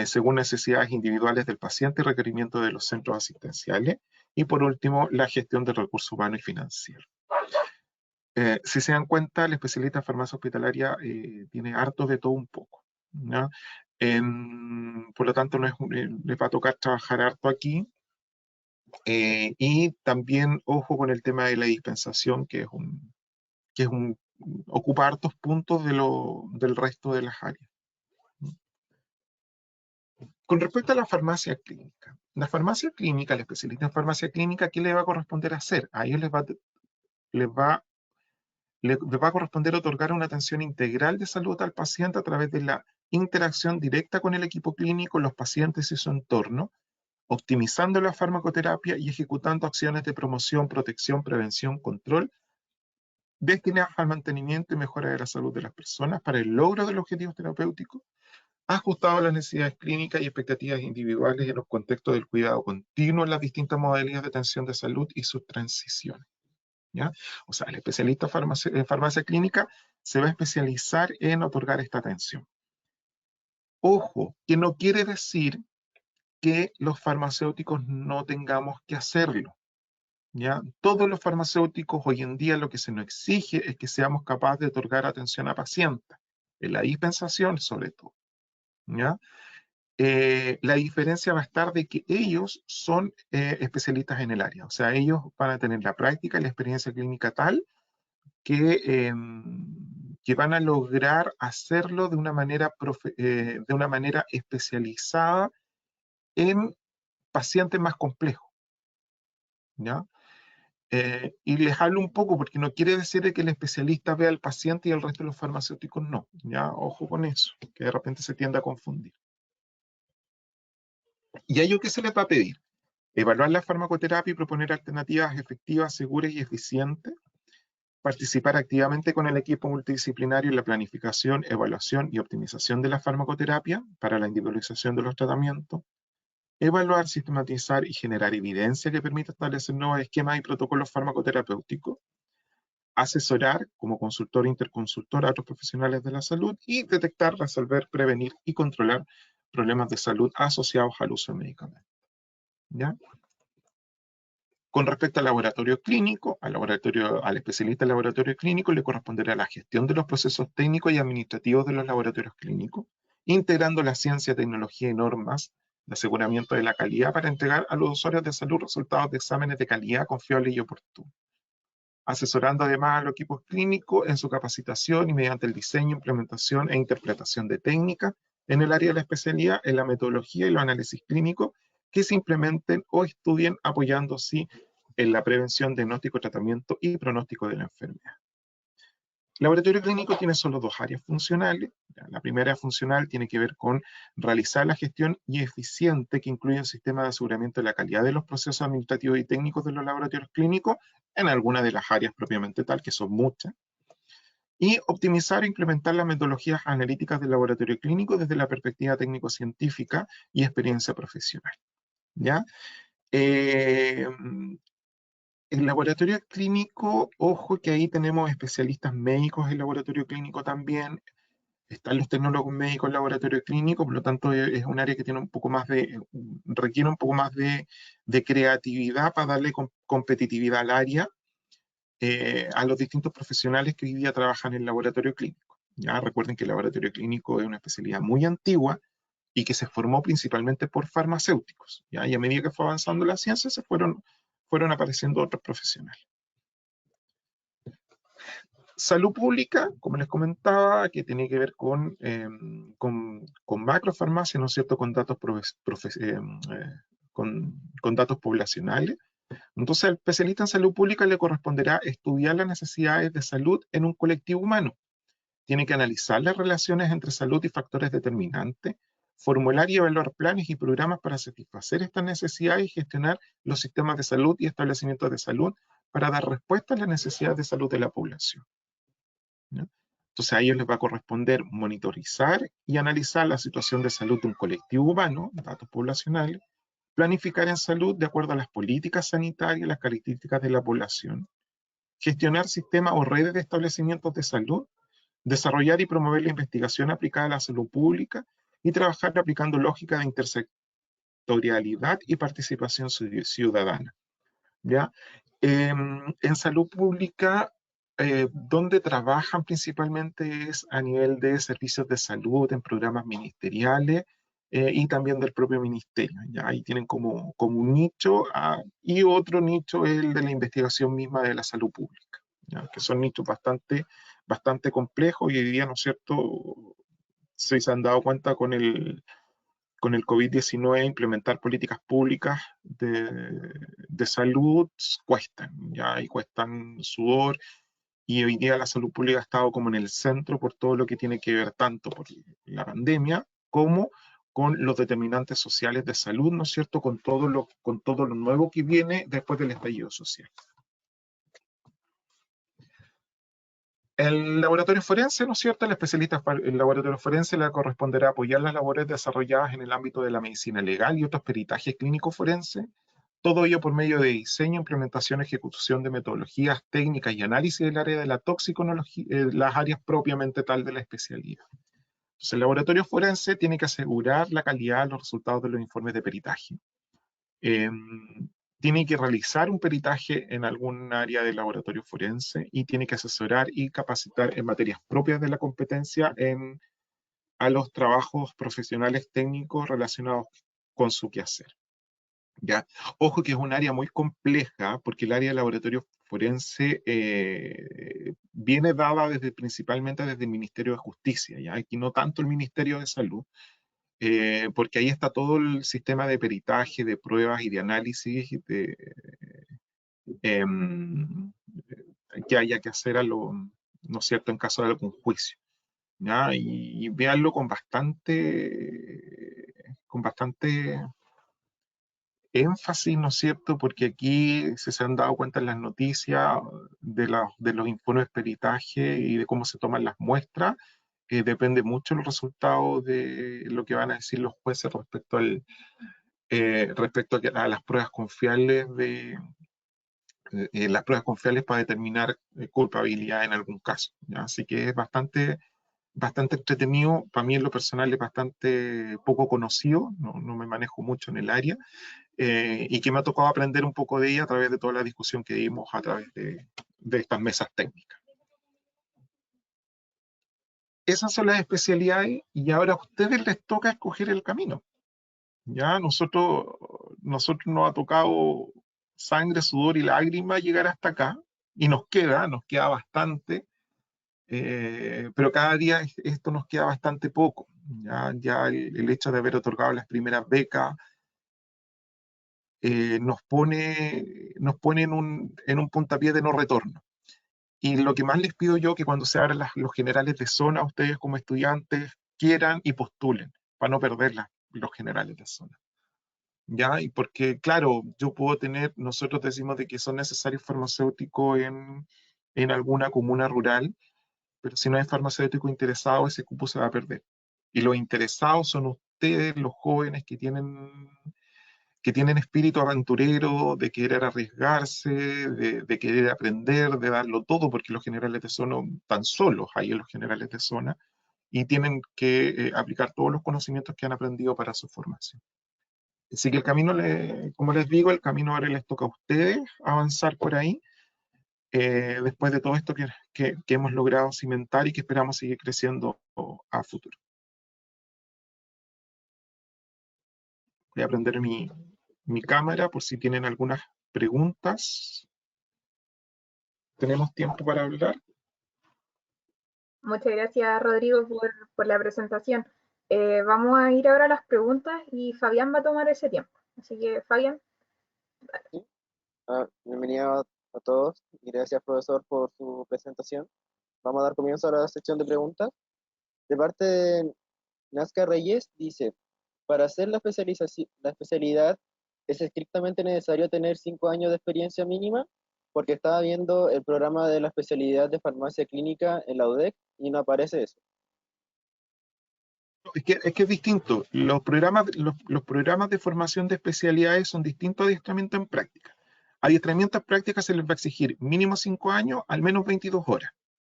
según necesidades individuales del paciente y requerimientos de los centros asistenciales. Y por último, la gestión del recurso humano y financiero. Si se dan cuenta, el especialista en farmacia hospitalaria tiene harto de todo un poco, ¿no? Por lo tanto, les va a tocar trabajar harto aquí. Y también, ojo con el tema de la dispensación, que ocupa hartos puntos del resto de las áreas. Con respecto a la farmacia clínica, el especialista en farmacia clínica, ¿qué le va a corresponder hacer? A ellos les va les va a corresponder otorgar una atención integral de salud al paciente a través de la interacción directa con el equipo clínico, los pacientes y su entorno, optimizando la farmacoterapia y ejecutando acciones de promoción, protección, prevención, control, destinadas al mantenimiento y mejora de la salud de las personas para el logro de los objetivos terapéuticos, ajustado a las necesidades clínicas y expectativas individuales en los contextos del cuidado continuo en las distintas modalidades de atención de salud y sus transiciones. ¿Ya? O sea, el especialista en farmacia clínica se va a especializar en otorgar esta atención. Ojo, que no quiere decir que los farmacéuticos no tengamos que hacerlo. ¿Ya? Todos los farmacéuticos hoy en día lo que se nos exige es que seamos capaces de otorgar atención a pacientes, en la dispensación sobre todo. ¿Ya? La diferencia va a estar de que ellos son especialistas en el área, o sea, ellos van a tener la práctica y la experiencia clínica tal que van a lograr hacerlo de una manera especializada en pacientes más complejos, ¿ya? Y les hablo un poco porque no quiere decir que el especialista vea al paciente y el resto de los farmacéuticos no, ¿ya? Ojo con eso, que de repente se tiende a confundir. ¿Y a ello qué se les va a pedir? Evaluar la farmacoterapia y proponer alternativas efectivas, seguras y eficientes, participar activamente con el equipo multidisciplinario en la planificación, evaluación y optimización de la farmacoterapia para la individualización de los tratamientos, evaluar, sistematizar y generar evidencia que permita establecer nuevos esquemas y protocolos farmacoterapéuticos, asesorar como consultor e interconsultor a otros profesionales de la salud y detectar, resolver, prevenir y controlar problemas de salud asociados al uso de medicamentos. ¿Ya? Con respecto al laboratorio clínico, al especialista en laboratorio clínico le corresponderá la gestión de los procesos técnicos y administrativos de los laboratorios clínicos, integrando la ciencia, tecnología y normas de aseguramiento de la calidad para entregar a los usuarios de salud resultados de exámenes de calidad confiables y oportunos. Asesorando además a los equipos clínicos en su capacitación y mediante el diseño, implementación e interpretación de técnicas en el área de la especialidad, en la metodología y los análisis clínicos que se implementen o estudien apoyando así en la prevención, diagnóstico, tratamiento y pronóstico de la enfermedad. El laboratorio clínico tiene solo dos áreas funcionales. La primera funcional tiene que ver con realizar la gestión y eficiente que incluye un sistema de aseguramiento de la calidad de los procesos administrativos y técnicos de los laboratorios clínicos en algunas de las áreas propiamente tal, que son muchas. Y optimizar e implementar las metodologías analíticas del laboratorio clínico desde la perspectiva técnico-científica y experiencia profesional. ¿Ya? El laboratorio clínico, ojo que ahí tenemos especialistas médicos en laboratorio clínico también, están los tecnólogos médicos en laboratorio clínico, por lo tanto es un área que tiene un poco más requiere un poco más de creatividad para darle competitividad al área, a los distintos profesionales que hoy día trabajan en el laboratorio clínico. Ya recuerden que el laboratorio clínico es una especialidad muy antigua y que se formó principalmente por farmacéuticos, ¿ya? Y a medida que fue avanzando la ciencia se fueron apareciendo otros profesionales. Salud pública, como les comentaba, que tiene que ver con macrofarmacia, ¿no es cierto?, con datos, con datos poblacionales. Entonces, al especialista en salud pública le corresponderá estudiar las necesidades de salud en un colectivo humano. Tiene que analizar las relaciones entre salud y factores determinantes, formular y evaluar planes y programas para satisfacer estas necesidades y gestionar los sistemas de salud y establecimientos de salud para dar respuesta a las necesidades de salud de la población. ¿No? Entonces a ellos les va a corresponder monitorizar y analizar la situación de salud de un colectivo humano, datos poblacionales, planificar en salud de acuerdo a las políticas sanitarias y las características de la población, gestionar sistemas o redes de establecimientos de salud, desarrollar y promover la investigación aplicada a la salud pública y trabajar aplicando lógica de intersectorialidad y participación ciudadana. ¿Ya? En salud pública, donde trabajan principalmente es a nivel de servicios de salud, en programas ministeriales y también del propio ministerio. ¿Ya? Ahí tienen como un nicho y otro nicho es el de la investigación misma de la salud pública, ¿ya? Que son nichos bastante complejos y hoy día, ¿no es cierto?, se han dado cuenta con con el COVID-19 implementar políticas públicas de salud cuestan, ¿ya? Y cuestan sudor, y hoy día la salud pública ha estado como en el centro por todo lo que tiene que ver tanto por la pandemia como con los determinantes sociales de salud, ¿no es cierto? Con todo lo nuevo que viene después del estallido social. El laboratorio forense, ¿no es cierto? El especialista en laboratorio forense le corresponderá apoyar las labores desarrolladas en el ámbito de la medicina legal y otros peritajes clínicos forenses, todo ello por medio de diseño, implementación, ejecución de metodologías técnicas y análisis del área de la toxicología, las áreas propiamente tal de la especialidad. Entonces, el laboratorio forense tiene que asegurar la calidad de los resultados de los informes de peritaje. Tiene que realizar un peritaje en algún área del laboratorio forense y tiene que asesorar y capacitar en materias propias de la competencia a los trabajos profesionales técnicos relacionados con su quehacer. ¿Ya? Ojo que es un área muy compleja porque el área del laboratorio forense viene dada principalmente desde el Ministerio de Justicia, ¿ya? Aquí no tanto el Ministerio de Salud, porque ahí está todo el sistema de peritaje, de pruebas y de análisis em, que haya que hacer ¿no es cierto?, en caso de algún juicio, ¿ya? Y véanlo con bastante énfasis, ¿no es cierto?, porque aquí se han dado cuenta en las noticias de los informes de peritaje y de cómo se toman las muestras. Depende mucho el resultado de lo que van a decir los jueces respecto a las pruebas confiables las pruebas confiables para determinar culpabilidad en algún caso, ¿ya? Así que es bastante entretenido. Para mí en lo personal es bastante poco conocido, no me manejo mucho en el área, y que me ha tocado aprender un poco de ella a través de toda la discusión que dimos a través de estas mesas técnicas. Esas son las especialidades y ahora a ustedes les toca escoger el camino. Ya nosotros nos ha tocado sangre, sudor y lágrima llegar hasta acá y nos queda bastante, pero cada día esto nos queda bastante poco. Ya el hecho de haber otorgado las primeras becas nos pone en un puntapié de no retorno. Y lo que más les pido yo que cuando se abran los generales de zona, ustedes como estudiantes quieran y postulen para no perder los generales de zona. ¿Ya? Y porque, claro, nosotros decimos de que son necesarios farmacéuticos en alguna comuna rural, pero si no hay farmacéutico interesado, ese cupo se va a perder. Y los interesados son ustedes, los jóvenes que tienen espíritu aventurero, de querer arriesgarse, de querer aprender, de darlo todo, porque los generales de zona están solos ahí en los generales de zona, y tienen que aplicar todos los conocimientos que han aprendido para su formación. Así que el camino, como les digo, el camino ahora les toca a ustedes avanzar por ahí, después de todo esto que hemos logrado cimentar y que esperamos seguir creciendo a futuro. Voy a prender mi cámara por si tienen algunas preguntas. ¿Tenemos tiempo para hablar? Muchas gracias, Rodrigo, por la presentación. Vamos a ir ahora a las preguntas y Fabián va a tomar ese tiempo. Así que, Fabián. Sí. Bienvenido a todos y gracias, profesor, por su presentación. Vamos a dar comienzo a la sección de preguntas. De parte de Nazca Reyes, dice, para hacer la especialidad, ¿es estrictamente necesario tener 5 años de experiencia mínima? Porque estaba viendo el programa de la especialidad de farmacia clínica en la UDEC y no aparece eso. Es que es distinto. Los programas de formación de especialidades son distintos a adiestramiento en práctica. Adiestramiento en práctica se les va a exigir mínimo 5 años, al menos 22 horas.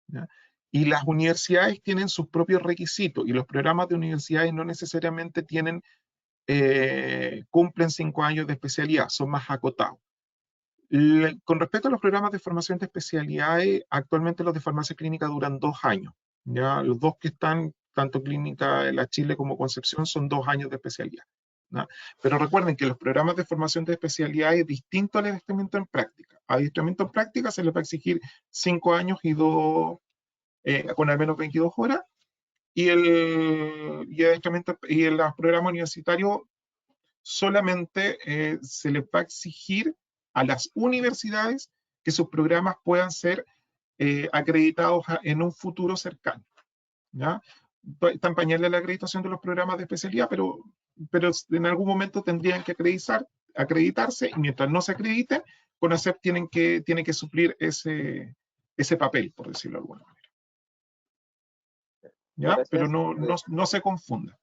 ¿Ya? Y las universidades tienen sus propios requisitos y los programas de universidades no necesariamente cumplen 5 años de especialidad, son más acotados. Con respecto a los programas de formación de especialidades, actualmente los de farmacia clínica duran 2 años. ¿Ya? Los dos que están, tanto Clínica de la Chile como Concepción, son 2 años de especialidad. ¿Ya? Pero recuerden que los programas de formación de especialidad es distinto al adiestramiento en práctica. Adiestramiento en práctica se les va a exigir 5 años y con al menos 22 horas. y el programa universitario solamente se les va a exigir a las universidades que sus programas puedan ser acreditados en un futuro cercano. ¿Ya? Está en pañales la acreditación de los programas de especialidad, pero en algún momento tendrían que acreditarse, y mientras no se acrediten, CONACYT tiene que suplir ese papel, por decirlo de alguna manera. ¿Ya? Pero Gracias. no se confunda.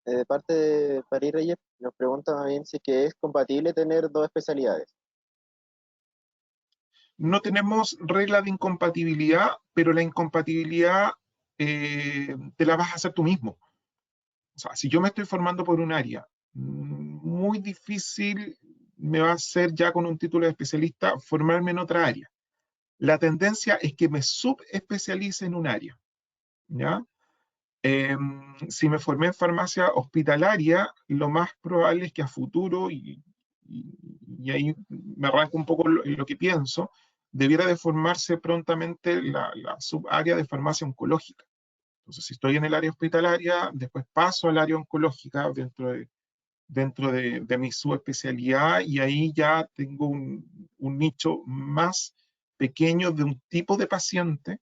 De parte de París Reyes, nos pregunta también si es que es compatible tener dos especialidades. No tenemos regla de incompatibilidad, pero la incompatibilidad te la vas a hacer tú mismo. O sea, si yo me estoy formando por un área, muy difícil me va a ser ya con un título de especialista formarme en otra área. La tendencia es que me subespecialice en un área, ¿ya? Si me formé en farmacia hospitalaria, lo más probable es que a futuro, y ahí me arranco un poco lo que pienso, debiera de formarse prontamente la subárea de farmacia oncológica. Entonces, si estoy en el área hospitalaria, después paso al área oncológica dentro de mi subespecialidad, y ahí ya tengo un nicho más pequeño de un tipo de paciente,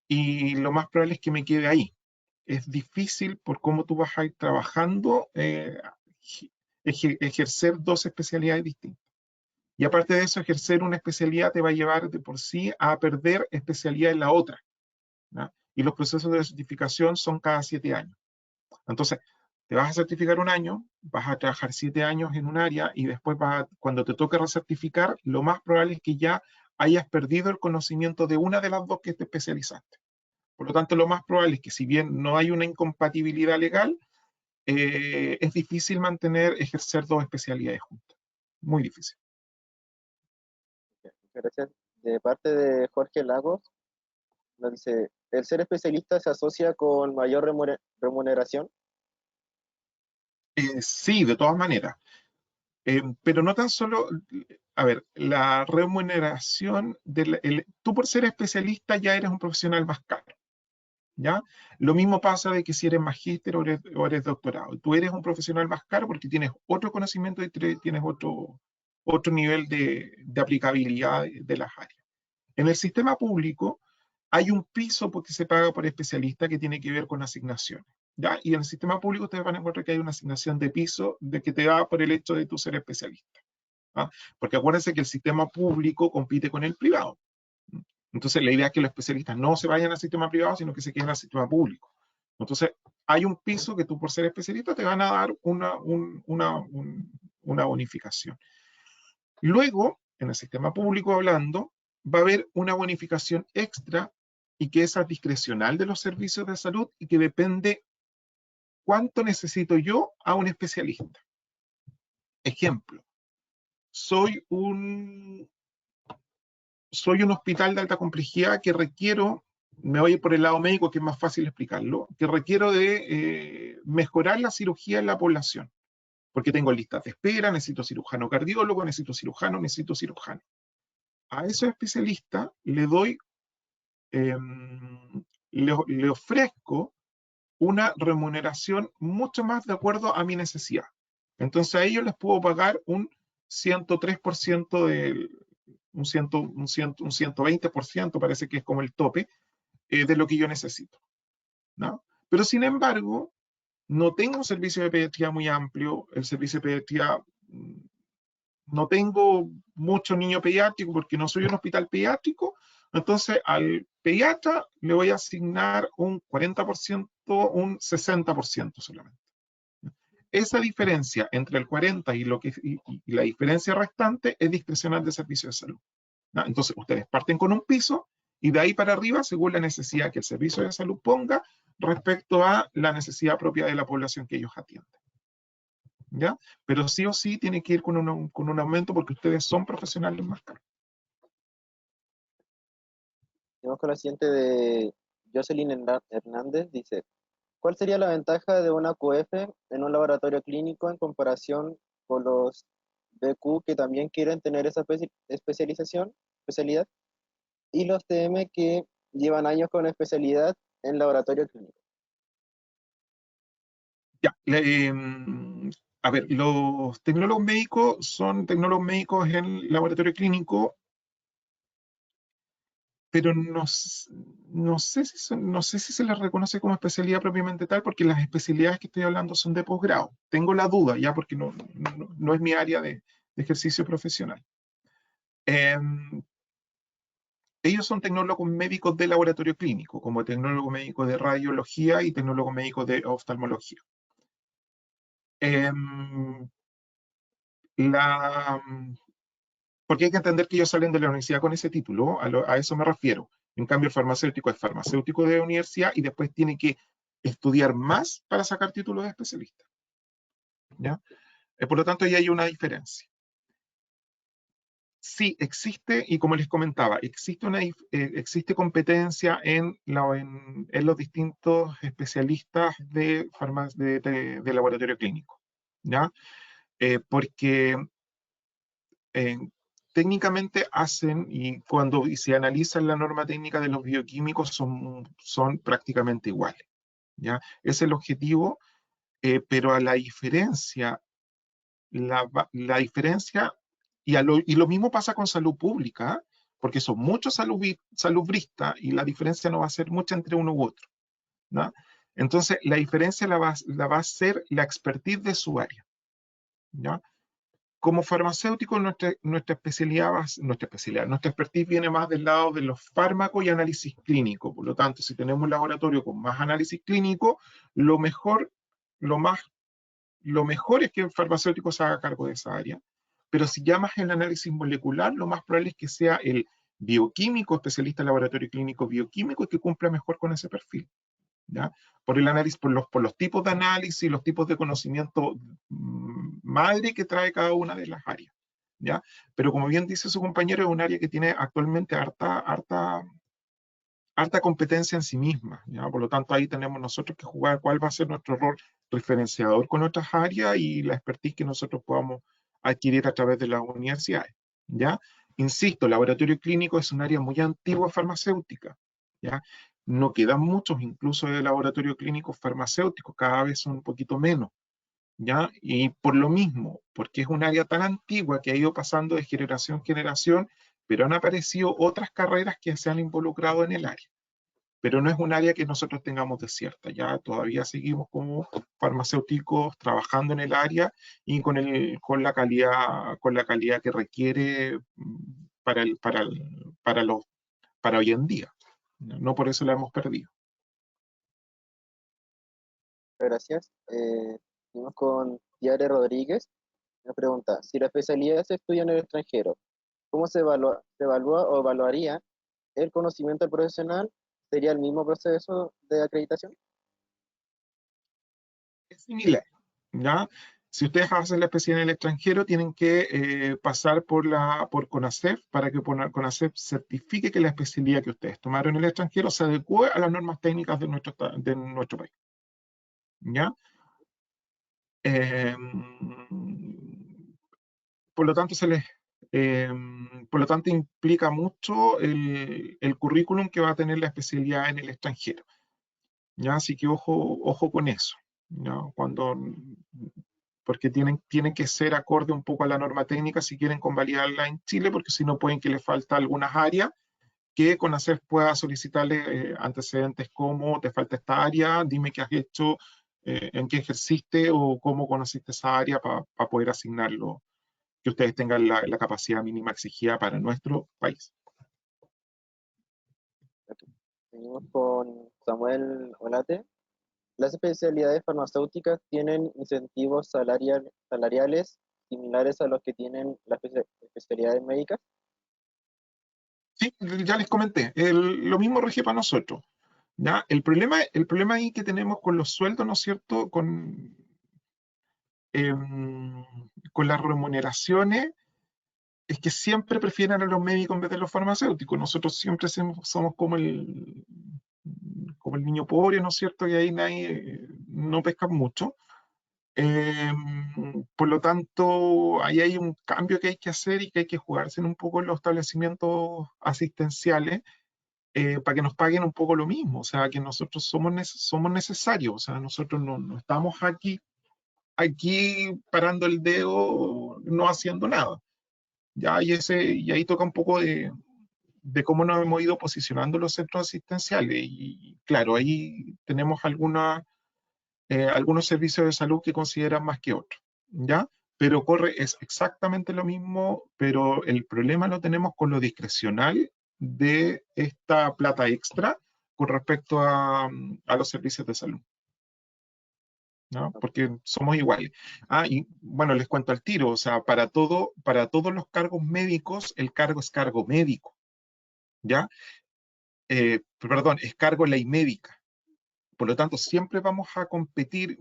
y lo más probable es que me quede ahí. Es difícil por cómo tú vas a ir trabajando, ejercer dos especialidades distintas. Y aparte de eso, ejercer una especialidad te va a llevar de por sí a perder especialidad en la otra, ¿no? Y los procesos de certificación son cada 7 años. Entonces, te vas a certificar un año, vas a trabajar 7 años en un área, y después cuando te toque recertificar, lo más probable es que ya hayas perdido el conocimiento de una de las dos que te especializaste. Por lo tanto, lo más probable es que, si bien no hay una incompatibilidad legal, es difícil ejercer dos especialidades juntas. Muy difícil. Muchas gracias. De parte de Jorge Lagos, nos dice, ¿el ser especialista se asocia con mayor remuneración? Sí, de todas maneras. Pero no tan solo, a ver, la remuneración, tú por ser especialista ya eres un profesional más caro, ¿ya? Lo mismo pasa de que si eres magíster o eres doctorado. Tú eres un profesional más caro porque tienes otro conocimiento y tienes otro nivel de aplicabilidad de las áreas. En el sistema público hay un piso porque se paga por especialista que tiene que ver con asignaciones, ¿ya? Y en el sistema público ustedes van a encontrar que hay una asignación de piso de que te da por el hecho de tú ser especialista, ¿ah? Porque acuérdense que el sistema público compite con el privado. Entonces la idea es que los especialistas no se vayan al sistema privado, sino que se queden al sistema público. Entonces hay un piso que tú, por ser especialista, te van a dar una bonificación. Luego, en el sistema público hablando, va a haber una bonificación extra, y que esa es discrecional de los servicios de salud y que depende cuánto necesito yo a un especialista. Ejemplo, soy un, soy un hospital de alta complejidad que requiero, me voy por el lado médico que es más fácil explicarlo, que requiero de mejorar la cirugía en la población, porque tengo listas de espera, necesito cirujano cardiólogo, necesito cirujano. A esos especialistas eh, le ofrezco una remuneración mucho más de acuerdo a mi necesidad. Entonces a ellos les puedo pagar un 103% un 120%, parece que es como el tope, de lo que yo necesito, ¿no? Pero sin embargo, no tengo un servicio de pediatría muy amplio. El servicio de pediatría, no tengo mucho niño pediátrico porque no soy un hospital pediátrico. Entonces al pediatra le voy a asignar un 40%, un 60% solamente. Esa diferencia entre el 40 y la diferencia restante es discrecional de servicio de salud, ¿no? Entonces ustedes parten con un piso, y de ahí para arriba, según la necesidad que el servicio de salud ponga respecto a la necesidad propia de la población que ellos atienden, ¿ya? Pero sí o sí tiene que ir con un aumento porque ustedes son profesionales más caros. Vamos con la siguiente de Jocelyn Hernández, dice, ¿cuál sería la ventaja de una QF en un laboratorio clínico en comparación con los BQ que también quieren tener esa especialidad, y los TM que llevan años con especialidad en laboratorio clínico. Ya, a ver, los tecnólogos médicos son tecnólogos médicos en laboratorio clínico, pero no sé si no sé si se les reconoce como especialidad propiamente tal, porque las especialidades que estoy hablando son de posgrado. Tengo la duda ya, porque no es mi área de ejercicio profesional. Ellos son tecnólogos médicos de laboratorio clínico, como tecnólogo médico de radiología y tecnólogo médico de oftalmología. Em, la, porque hay que entender que ellos salen de la universidad con ese título, a eso me refiero. En cambio, el farmacéutico es farmacéutico de la universidad y después tiene que estudiar más para sacar título de especialista. ¿Ya? Por lo tanto, ahí hay una diferencia. Sí, existe, y como les comentaba, existe competencia en los distintos especialistas de laboratorio clínico. ¿Ya? Porque eh, técnicamente hacen, y cuando se analiza la norma técnica de los bioquímicos, son prácticamente iguales. ¿Ya? Es el objetivo, pero a la diferencia, y lo mismo pasa con salud pública, porque son muchos salubristas y la diferencia no va a ser mucha entre uno u otro. ¿No? Entonces, la diferencia la va a ser la expertise de su área. ¿Ya? Como farmacéutico, nuestra expertise viene más del lado de los fármacos y análisis clínico. Por lo tanto, si tenemos un laboratorio con más análisis clínico, lo mejor, lo más, lo mejor es que el farmacéutico se haga cargo de esa área. Pero si llamas el análisis molecular, lo más probable es que sea el bioquímico, especialista en laboratorio clínico bioquímico, y que cumpla mejor con ese perfil. ¿Ya? Por el análisis, por los tipos de análisis, los tipos de conocimiento madre que trae cada una de las áreas. ¿Ya? Pero como bien dice su compañero, es un área que tiene actualmente harta competencia en sí misma. ¿Ya? Por lo tanto, ahí tenemos nosotros que jugar cuál va a ser nuestro rol referenciador con otras áreas y la expertise que nosotros podamos adquirir a través de las universidades. ¿Ya? Insisto, el laboratorio clínico es un área muy antigua farmacéutica. ¿Ya? No quedan muchos, incluso de laboratorios clínicos farmacéuticos, cada vez son un poquito menos. ¿Ya? Y por lo mismo, porque es un área tan antigua que ha ido pasando de generación en generación, pero han aparecido otras carreras que se han involucrado en el área. Pero no es un área que nosotros tengamos desierta, ya todavía seguimos como farmacéuticos trabajando en el área y con la calidad que requiere para hoy en día. No por eso la hemos perdido. Gracias. Seguimos con Tiare Rodríguez. Una pregunta: si la especialidad se estudia en el extranjero, ¿cómo se evalúa o evaluaría el conocimiento del profesional? ¿Sería el mismo proceso de acreditación? Es similar, ¿ya? Si ustedes hacen la especialidad en el extranjero, tienen que pasar por CONACEF para que CONACEF certifique que la especialidad que ustedes tomaron en el extranjero se adecue a las normas técnicas de nuestro país. ¿Ya? Eh, por lo tanto, por lo tanto, implica mucho el currículum que va a tener la especialidad en el extranjero. ¿Ya? Así que ojo con eso. ¿Ya? Porque tienen que ser acorde un poco a la norma técnica si quieren convalidarla en Chile, porque si no pueden que le falta algunas áreas que CONACEF pueda solicitarle antecedentes como te falta esta área, dime qué has hecho, en qué ejerciste o cómo conociste esa área para poder asignarlo, que ustedes tengan la capacidad mínima exigida para nuestro país. Seguimos con Samuel Olate. ¿Las especialidades farmacéuticas tienen incentivos salariales similares a los que tienen las especialidades médicas? Sí, ya les comenté, lo mismo rige para nosotros. ¿Ya? El problema ahí que tenemos con los sueldos, ¿no es cierto? Con las remuneraciones, es que siempre prefieren a los médicos en vez de los farmacéuticos. Nosotros siempre somos como el niño pobre, ¿no es cierto? Y ahí nadie no pesca mucho. Por lo tanto, ahí hay un cambio que hay que hacer y que hay que jugarse en un poco en los establecimientos asistenciales para que nos paguen un poco lo mismo, o sea, que nosotros somos necesarios, o sea, nosotros no estamos aquí parando el dedo, no haciendo nada. Ya, y ahí toca un poco de cómo nos hemos ido posicionando los centros asistenciales. Y claro, ahí tenemos algunos servicios de salud que consideran más que otros, ¿ya? Pero es exactamente lo mismo, pero el problema lo tenemos con lo discrecional de esta plata extra con respecto a los servicios de salud, ¿no? Porque somos iguales. Y bueno, les cuento al tiro, o sea, para todos los cargos médicos, el cargo es cargo médico, ¿ya? Perdón, es cargo ley médica. Por lo tanto, siempre vamos a competir.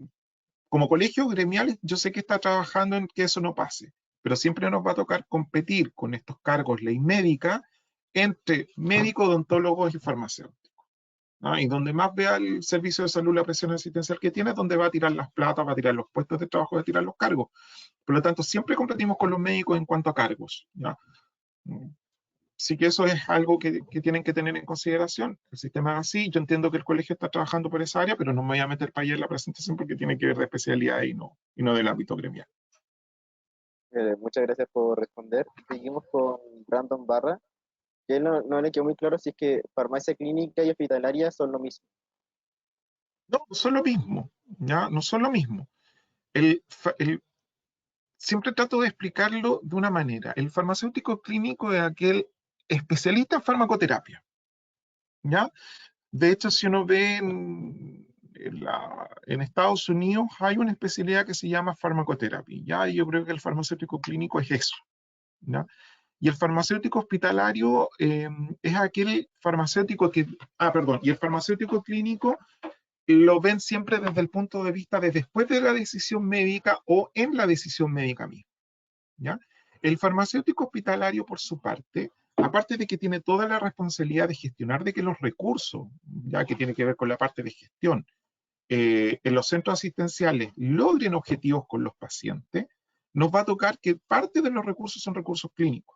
Como colegios gremiales, yo sé que está trabajando en que eso no pase, pero siempre nos va a tocar competir con estos cargos ley médica entre médicos, odontólogos y farmacéuticos, ¿no? Y donde más vea el servicio de salud la presión asistencial que tiene, es donde va a tirar las platas, va a tirar los puestos de trabajo, va a tirar los cargos. Por lo tanto, siempre competimos con los médicos en cuanto a cargos, ¿ya? Sí que eso es algo que tienen que tener en consideración. El sistema es así. Yo entiendo que el colegio está trabajando por esa área, pero no me voy a meter para allá en la presentación porque tiene que ver de especialidad y no del ámbito gremial. Muchas gracias por responder. Seguimos con Brandon Barra, que él no le quedó muy claro si es que farmacia clínica y hospitalaria son lo mismo. No son lo mismo, ¿ya? No son lo mismo. Siempre trato de explicarlo de una manera. El farmacéutico clínico es aquel especialista en farmacoterapia, ¿ya? De hecho, si uno ve en Estados Unidos, hay una especialidad que se llama farmacoterapia, ¿ya? Y yo creo que el farmacéutico clínico es eso, ¿ya? Y el farmacéutico hospitalario es aquel farmacéutico perdón, y el farmacéutico clínico lo ven siempre desde el punto de vista de después de la decisión médica o en la decisión médica misma, ¿ya? El farmacéutico hospitalario, por su parte, aparte de que tiene toda la responsabilidad de gestionar de que los recursos, ya que tiene que ver con la parte de gestión, en los centros asistenciales logren objetivos con los pacientes, nos va a tocar que parte de los recursos son recursos clínicos,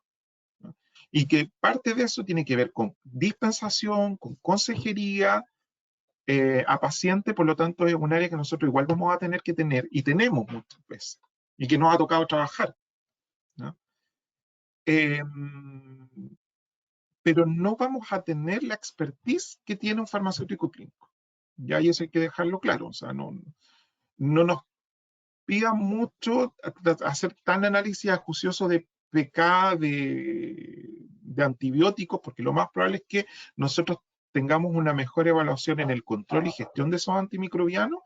¿no? Y que parte de eso tiene que ver con dispensación, con consejería a paciente, por lo tanto es un área que nosotros igual vamos a tener que tener y tenemos muchas veces y que nos ha tocado trabajar, ¿no? Pero no vamos a tener la expertise que tiene un farmacéutico clínico. Ya, y eso hay que dejarlo claro. O sea, no nos pida mucho hacer tan análisis acucioso de PK, de antibióticos, porque lo más probable es que nosotros tengamos una mejor evaluación en el control y gestión de esos antimicrobianos,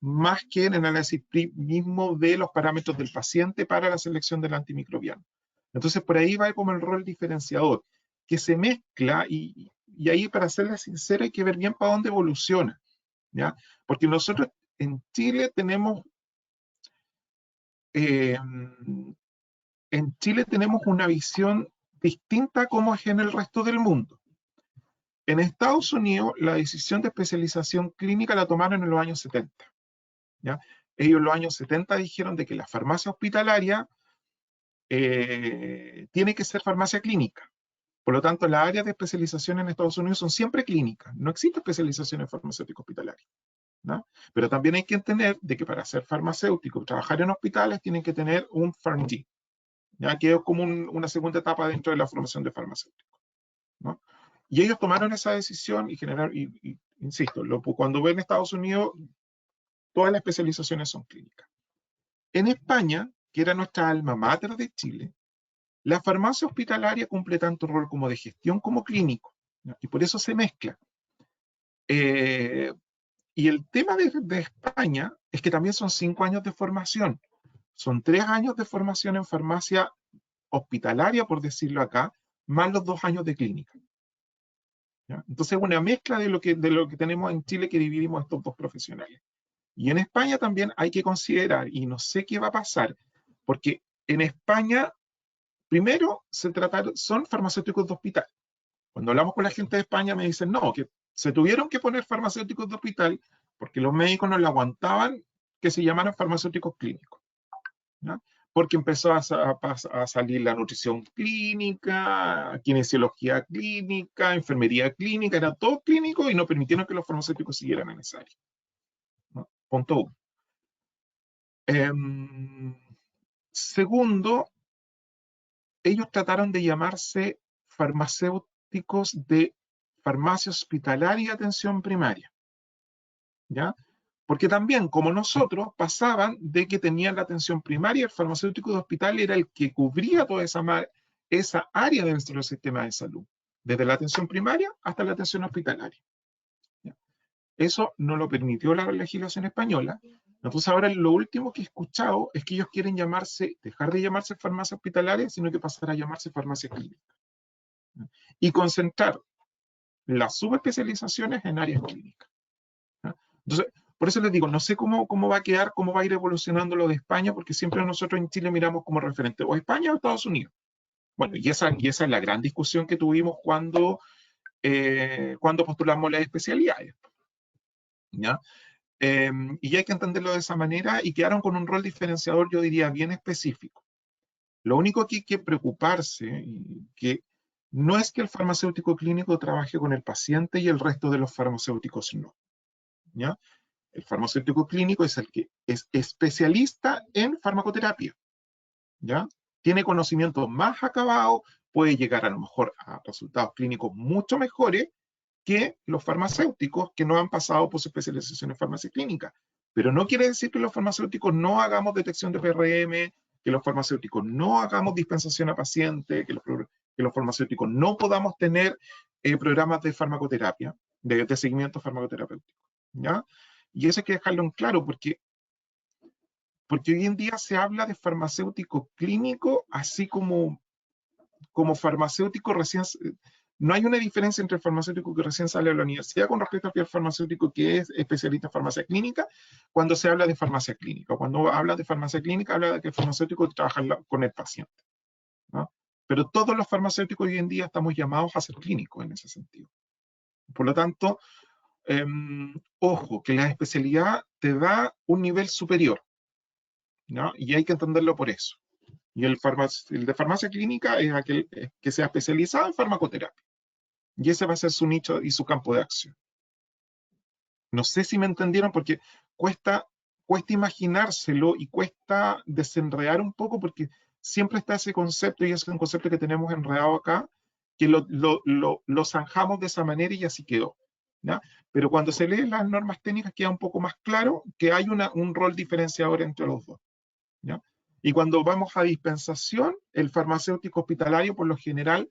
más que en el análisis mismo de los parámetros del paciente para la selección del antimicrobiano. Entonces, por ahí va como el rol diferenciador, que se mezcla y ahí, para serle sincero, hay que ver bien para dónde evoluciona, ¿ya? Porque nosotros en Chile tenemos una visión distinta a cómo es en el resto del mundo. En Estados Unidos, la decisión de especialización clínica la tomaron en los años 70, ¿ya? Ellos en los años 70 dijeron de que la farmacia hospitalaria tiene que ser farmacia clínica. Por lo tanto, las áreas de especialización en Estados Unidos son siempre clínicas. No existe especialización en farmacéutico hospitalario, ¿no? Pero también hay que entender de que para ser farmacéutico, trabajar en hospitales, tienen que tener un PharmD, ya que es como una segunda etapa dentro de la formación de farmacéutico, ¿no? Y ellos tomaron esa decisión y generaron, insisto, cuando ven Estados Unidos, todas las especializaciones son clínicas. En España, que era nuestra alma mater de Chile, la farmacia hospitalaria cumple tanto rol como de gestión como clínico, ¿no? Y por eso se mezcla. Y el tema de España es que también son 5 años de formación. Son 3 años de formación en farmacia hospitalaria, por decirlo acá, más los 2 años de clínica, ¿ya? Entonces, una mezcla de lo que tenemos en Chile, que dividimos estos dos profesionales. Y en España también hay que considerar, y no sé qué va a pasar, porque en España, primero, son farmacéuticos de hospital. Cuando hablamos con la gente de España me dicen, no, que se tuvieron que poner farmacéuticos de hospital porque los médicos no le aguantaban que se llamaran farmacéuticos clínicos, ¿no? porque empezó a salir la nutrición clínica, kinesiología clínica, enfermería clínica, era todo clínico y no permitieron que los farmacéuticos siguieran en esa área, ¿no? Punto uno. Segundo, ellos trataron de llamarse farmacéuticos de farmacia hospitalaria y atención primaria, ¿ya? Porque también, como nosotros, pasaban de que tenían la atención primaria, el farmacéutico de hospital era el que cubría toda esa área de nuestro sistema de salud, desde la atención primaria hasta la atención hospitalaria, ¿ya? Eso no lo permitió la legislación española. Entonces ahora lo último que he escuchado es que ellos quieren dejar de llamarse farmacia hospitalaria, sino que pasar a llamarse farmacia clínica, ¿ya? Y concentrar las subespecializaciones en áreas clínicas, ¿ya? Entonces, por eso les digo, no sé cómo va a quedar, cómo va a ir evolucionando lo de España, porque siempre nosotros en Chile miramos como referente o España o Estados Unidos. Bueno, y esa es la gran discusión que tuvimos cuando postulamos las especialidades, ¿ya? Y hay que entenderlo de esa manera y quedaron con un rol diferenciador, yo diría, bien específico. Lo único que hay que preocuparse, que no es que el farmacéutico clínico trabaje con el paciente y el resto de los farmacéuticos no, ¿ya? El farmacéutico clínico es el que es especialista en farmacoterapia, ¿ya? Tiene conocimientos más acabados, puede llegar a lo mejor a resultados clínicos mucho mejores que los farmacéuticos que no han pasado por su especialización en farmacia clínica. Pero no quiere decir que los farmacéuticos no hagamos detección de PRM, que los farmacéuticos no hagamos dispensación a pacientes, que los farmacéuticos no podamos tener programas de farmacoterapia, de seguimiento farmacoterapéutico, ¿ya? Y eso hay que dejarlo en claro, porque hoy en día se habla de farmacéutico clínico, así como farmacéutico recién. No hay una diferencia entre el farmacéutico que recién sale de la universidad con respecto al farmacéutico que es especialista en farmacia clínica, cuando se habla de farmacia clínica. Cuando habla de farmacia clínica, habla de que el farmacéutico trabaja con el paciente, ¿no? Pero todos los farmacéuticos hoy en día estamos llamados a ser clínicos en ese sentido. Por lo tanto, ojo, que la especialidad te da un nivel superior, ¿no? Y hay que entenderlo por eso. Y el de farmacia clínica es aquel que sea especializado en farmacoterapia. Y ese va a ser su nicho y su campo de acción. No sé si me entendieron porque cuesta imaginárselo y cuesta desenredar un poco porque siempre está ese concepto y es un concepto que tenemos enredado acá, que lo zanjamos de esa manera y así quedó, ¿ya? Pero cuando se leen las normas técnicas queda un poco más claro que hay un rol diferenciador entre los dos, ¿ya? Y cuando vamos a dispensación, el farmacéutico hospitalario, por lo general,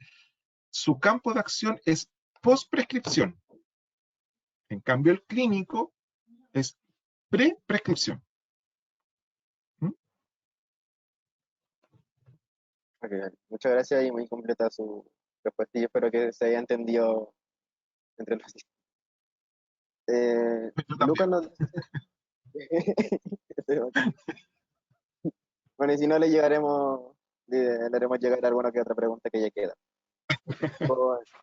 su campo de acción es post-prescripción. En cambio, el clínico es pre-prescripción. Okay, muchas gracias y muy completa su respuesta y espero que se haya entendido entre los. Yo Lucas también. nos dice, bueno, y si no le haremos llegar alguna que otra pregunta que ya queda.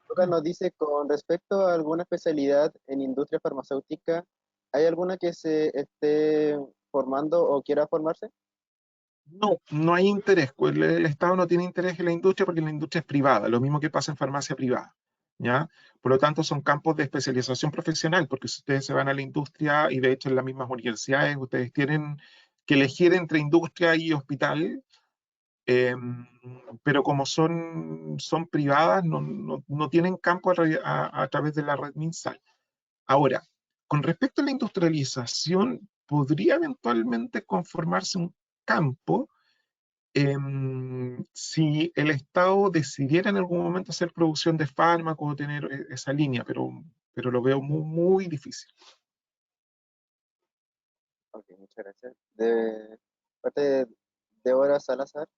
Lucas nos dice, con respecto a alguna especialidad en industria farmacéutica, ¿hay alguna que se esté formando o quiera formarse? No hay interés. El Estado no tiene interés en la industria porque la industria es privada, lo mismo que pasa en farmacia privada, ¿ya? Por lo tanto, son campos de especialización profesional, porque si ustedes se van a la industria, y de hecho en las mismas universidades, ustedes tienen que elegir entre industria y hospital, pero como son privadas, no tienen campo a través de la red MinSal. Ahora, con respecto a la industrialización, podría eventualmente conformarse un campo si el Estado decidiera en algún momento hacer producción de fármacos o tener esa línea, pero lo veo muy, muy difícil. Ok, muchas gracias. De parte de Débora Salazar,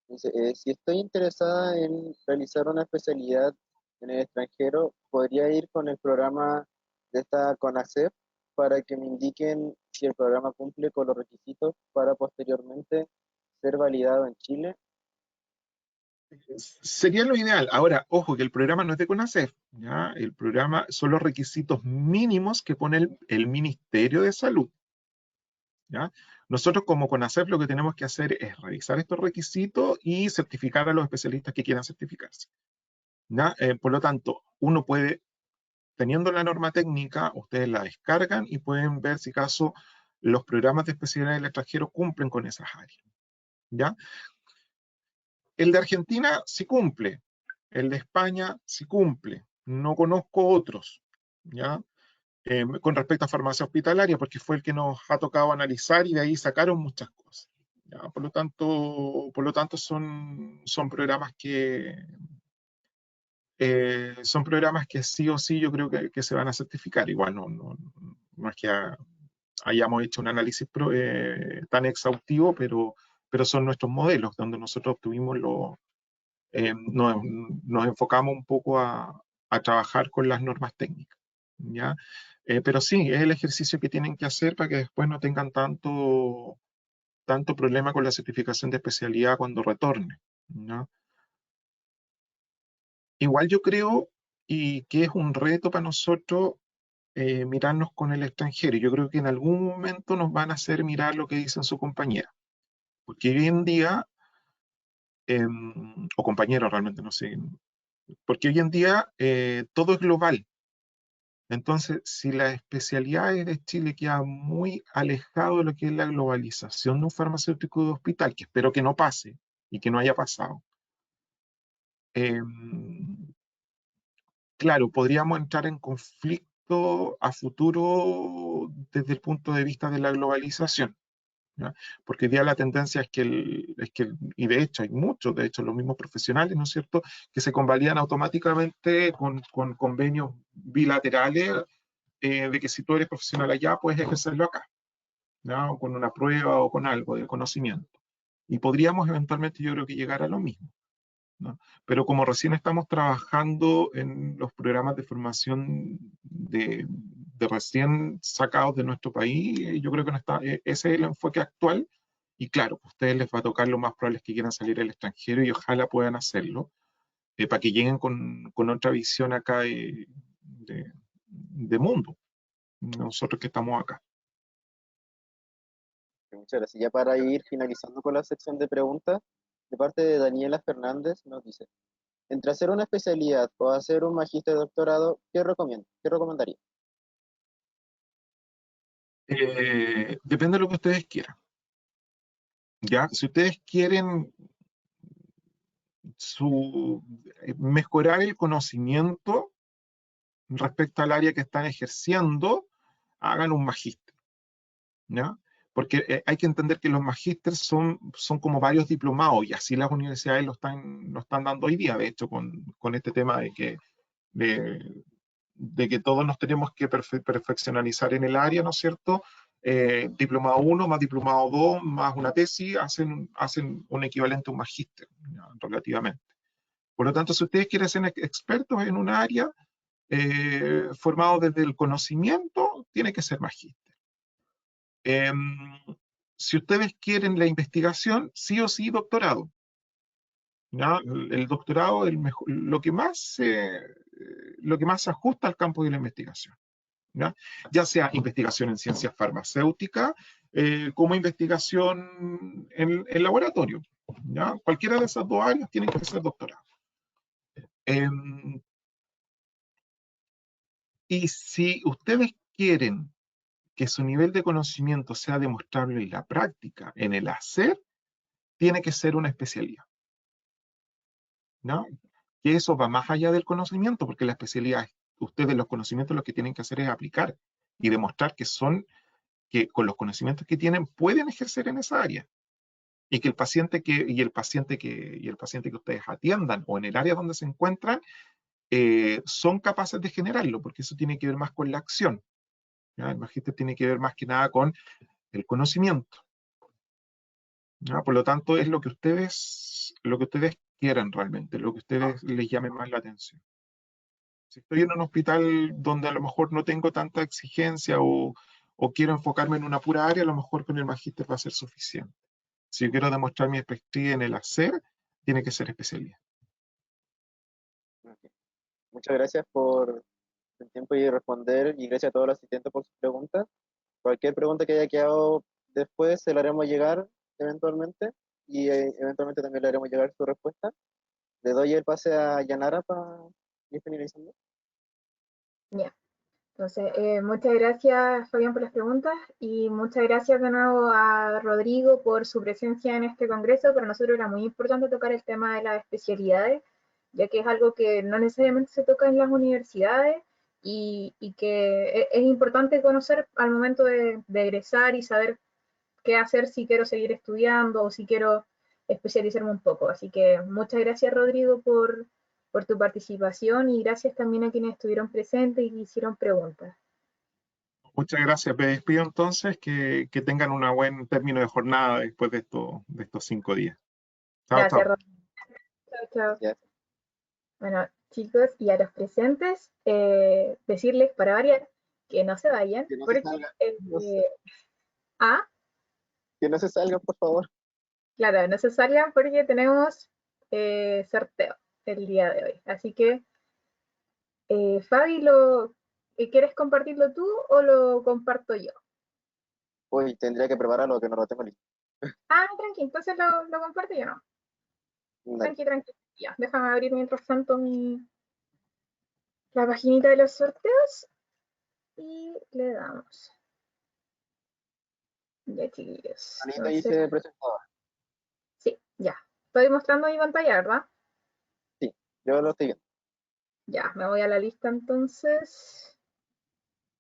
dice, si estoy interesada en realizar una especialidad en el extranjero, ¿podría ir con el programa de esta CONACEF para que me indiquen si el programa cumple con los requisitos para posteriormente ser validado en Chile? Sería lo ideal. Ahora, ojo, que el programa no es de CONACEF, ¿ya? El programa son los requisitos mínimos que pone el Ministerio de Salud. ¿ya? Nosotros como CONACEF lo que tenemos que hacer es revisar estos requisitos y certificar a los especialistas que quieran certificarse, ¿ya? Por lo tanto, uno puede, teniendo la norma técnica, ustedes la descargan y pueden ver si acaso los programas de especialidad del extranjero cumplen con esas áreas, ¿ya? El de Argentina sí cumple, el de España sí cumple, no conozco otros, ¿ya? Con respecto a farmacia hospitalaria, porque fue el que nos ha tocado analizar y de ahí sacaron muchas cosas, ¿ya? Por lo tanto son programas son programas que sí o sí yo creo que se van a certificar. Igual no es que hayamos hecho un análisis tan exhaustivo, pero son nuestros modelos, donde nosotros obtuvimos nos enfocamos un poco a trabajar con las normas técnicas, ¿ya? Pero sí, es el ejercicio que tienen que hacer para que después no tengan tanto problema con la certificación de especialidad cuando retorne, ¿no? Igual yo creo y que es un reto para nosotros mirarnos con el extranjero. Yo creo que en algún momento nos van a hacer mirar lo que dicen su compañera, porque hoy en día, o compañero realmente, no sé, porque hoy en día todo es global. Entonces, si las especialidades de Chile quedan muy alejado de lo que es la globalización de un farmacéutico de hospital, que espero que no pase y que no haya pasado, eh, claro, podríamos entrar en conflicto a futuro desde el punto de vista de la globalización, ¿ya? Porque hoy día la tendencia y de hecho hay muchos, de hecho los mismos profesionales, ¿no es cierto?, que se convalidan automáticamente con convenios bilaterales de que si tú eres profesional allá, puedes ejercerlo acá, ¿ya? O con una prueba o con algo de conocimiento. Y podríamos eventualmente, yo creo que llegar a lo mismo, ¿no? Pero como recién estamos trabajando en los programas de formación de recién sacados de nuestro país, yo creo que no está, ese es el enfoque actual. Y claro, a ustedes les va a tocar lo más probable es que quieran salir al extranjero y ojalá puedan hacerlo, para que lleguen con otra visión acá de mundo, nosotros que estamos acá. Muchas gracias. Ya para ir finalizando con la sección de preguntas, de parte de Daniela Fernández nos dice, entre hacer una especialidad o hacer un magíster de doctorado, ¿qué recomienda? ¿Qué recomendaría? Depende de lo que ustedes quieran. ¿Ya? Si ustedes quieren mejorar el conocimiento respecto al área que están ejerciendo, hagan un magíster, ¿ya? Porque hay que entender que los magísteres son como varios diplomados y así las universidades lo están dando hoy día, de hecho, con este tema de, de que todos nos tenemos que perfeccionalizar en el área, ¿no es cierto? Diplomado 1 más diplomado 2 más una tesis hacen un equivalente a un magíster, ¿ya? Relativamente. Por lo tanto, si ustedes quieren ser expertos en un área, formado desde el conocimiento, tiene que ser magíster. Eh, si ustedes quieren la investigación, sí o sí doctorado, ¿ya? El doctorado es lo que más se ajusta al campo de la investigación, ¿ya? Ya sea investigación en ciencias farmacéuticas, como investigación en laboratorio, ¿ya? Cualquiera de esas dos áreas tienen que ser doctorado. Y si ustedes quieren que su nivel de conocimiento sea demostrable en la práctica, en el hacer, tiene que ser una especialidad, ¿no? Que eso va más allá del conocimiento, porque la especialidad, ustedes los conocimientos lo que tienen que hacer es aplicar y demostrar que con los conocimientos que tienen pueden ejercer en esa área. Y que el paciente que ustedes atiendan o en el área donde se encuentran son capaces de generarlo, porque eso tiene que ver más con la acción, ¿ya? El magíster tiene que ver más que nada con el conocimiento, ¿ya? Por lo tanto, es lo que ustedes quieran realmente, lo que ustedes les llame más la atención. Si estoy en un hospital donde a lo mejor no tengo tanta exigencia o quiero enfocarme en una pura área, a lo mejor con el magíster va a ser suficiente. Si yo quiero demostrar mi expertise en el hacer, tiene que ser especialidad. Ok. Muchas gracias por el tiempo y responder, y gracias a todos los asistentes por sus preguntas. Cualquier pregunta que haya quedado después se lo haremos llegar eventualmente y eventualmente también le haremos llegar su respuesta. Le doy el pase a Yanara para ir finalizando. Ya. Entonces, muchas gracias, Fabián, por las preguntas y muchas gracias de nuevo a Rodrigo por su presencia en este congreso. Para nosotros era muy importante tocar el tema de las especialidades, ya que es algo que no necesariamente se toca en las universidades y que es importante conocer al momento de egresar y saber qué hacer si quiero seguir estudiando o si quiero especializarme un poco. Así que muchas gracias, Rodrigo, por tu participación y gracias también a quienes estuvieron presentes y hicieron preguntas. Muchas gracias. Me despido entonces, que tengan un buen término de jornada después de estos 5 días. Chao, Gracias, chao. Rodrigo. Chao, chao. Ya. Bueno, chicos, y a los presentes, decirles para variar que no se vayan, Que no se porque salgan. ah, Que no se salgan, por favor. claro, no se salgan porque tenemos sorteo el día de hoy. Así que, Fabi, ¿quieres compartirlo tú o lo comparto yo? Uy, tendría que prepararlo, que no lo tengo listo. Ah, tranqui, entonces lo comparto yo, ¿no? Dale. Tranqui, tranqui. Ya, déjame abrir mientras tanto la paginita de los sorteos y le damos. Ya, chiquillos. Anita Entonces, dice presentador. sí, ya. Estoy mostrando mi pantalla, ¿verdad? Sí, yo lo estoy viendo. Ya, me voy a la lista entonces.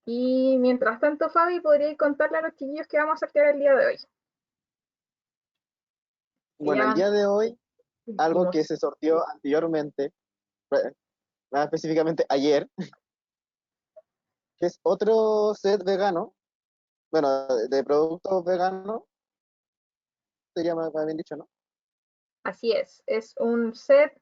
Y mientras tanto, Fabi, podría contarle a los chiquillos que vamos a sortear el día de hoy. Que Bueno, ya el van día de hoy, algo que últimos. se sorteó anteriormente, más específicamente ayer, que es otro set vegano, bueno, de productos veganos, se llama, bien dicho, ¿no? Así es un set,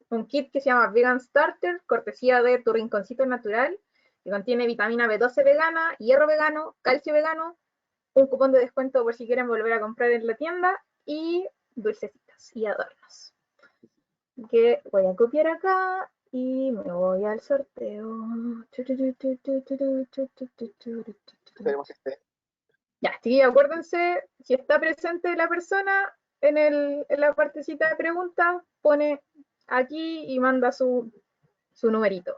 un kit que se llama Vegan Starter, cortesía de Tu Rinconcito Natural, que contiene vitamina B12 vegana, hierro vegano, calcio vegano, un cupón de descuento por si quieren volver a comprar en la tienda y dulcecitos y adornos. Que voy a copiar acá y me voy al sorteo. Esperemos que esté. Ya, sí, acuérdense, si está presente la persona en la partecita de preguntas, pone aquí y manda su numerito.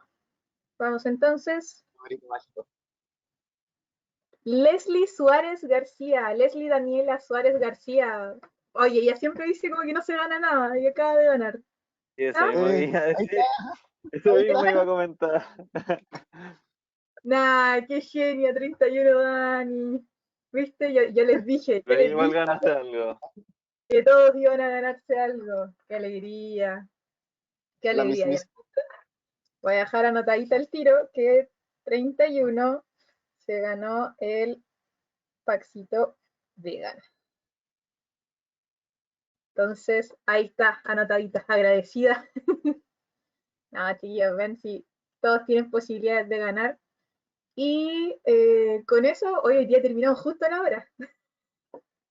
Vamos entonces. Numerito mágico. Leslie Suárez García, Leslie Daniela Suárez García. Oye, ella siempre dice como que no se gana nada y acaba de ganar. Y eso ¿Ah? mismo iba a Ahí decir, está, eso ahí mismo está. iba a comentar. Nah, qué genia, 31 Dani. ¿Viste? Yo les dije, Pero igual ganaste algo. que todos iban a ganarse algo. Qué alegría, qué La alegría. Ya. mismísima. Voy a dejar anotadita el tiro que 31 se ganó el paxito vegan. Entonces, ahí está, anotadita, agradecida. Nada, chiquillos, ven si todos tienen posibilidades de ganar. Y con eso, hoy el día terminamos justo a la hora.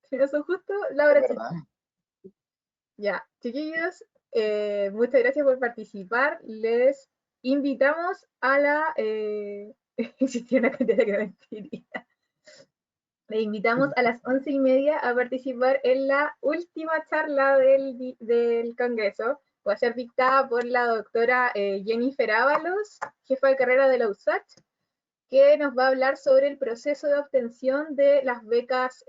Terminamos justo la Es hora, verdad. ya, chiquillos, muchas gracias por participar. Les invitamos a la... existía una cantidad que no mentiría. Les invitamos a las 11:30 a participar en la última charla del Congreso. Va a ser dictada por la doctora Jennifer Ábalos, jefa de carrera de la USACH, que nos va a hablar sobre el proceso de obtención de las becas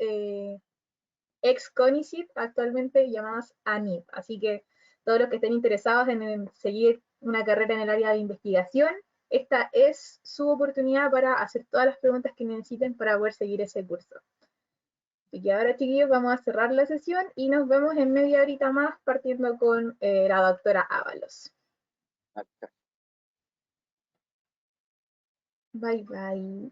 ex-CONICYT, actualmente llamadas ANIP. Así que todos los que estén interesados en seguir una carrera en el área de investigación, esta es su oportunidad para hacer todas las preguntas que necesiten para poder seguir ese curso. Así que ahora, chiquillos, vamos a cerrar la sesión y nos vemos en media horita más partiendo con la doctora Ábalos. Acá. Bye, bye.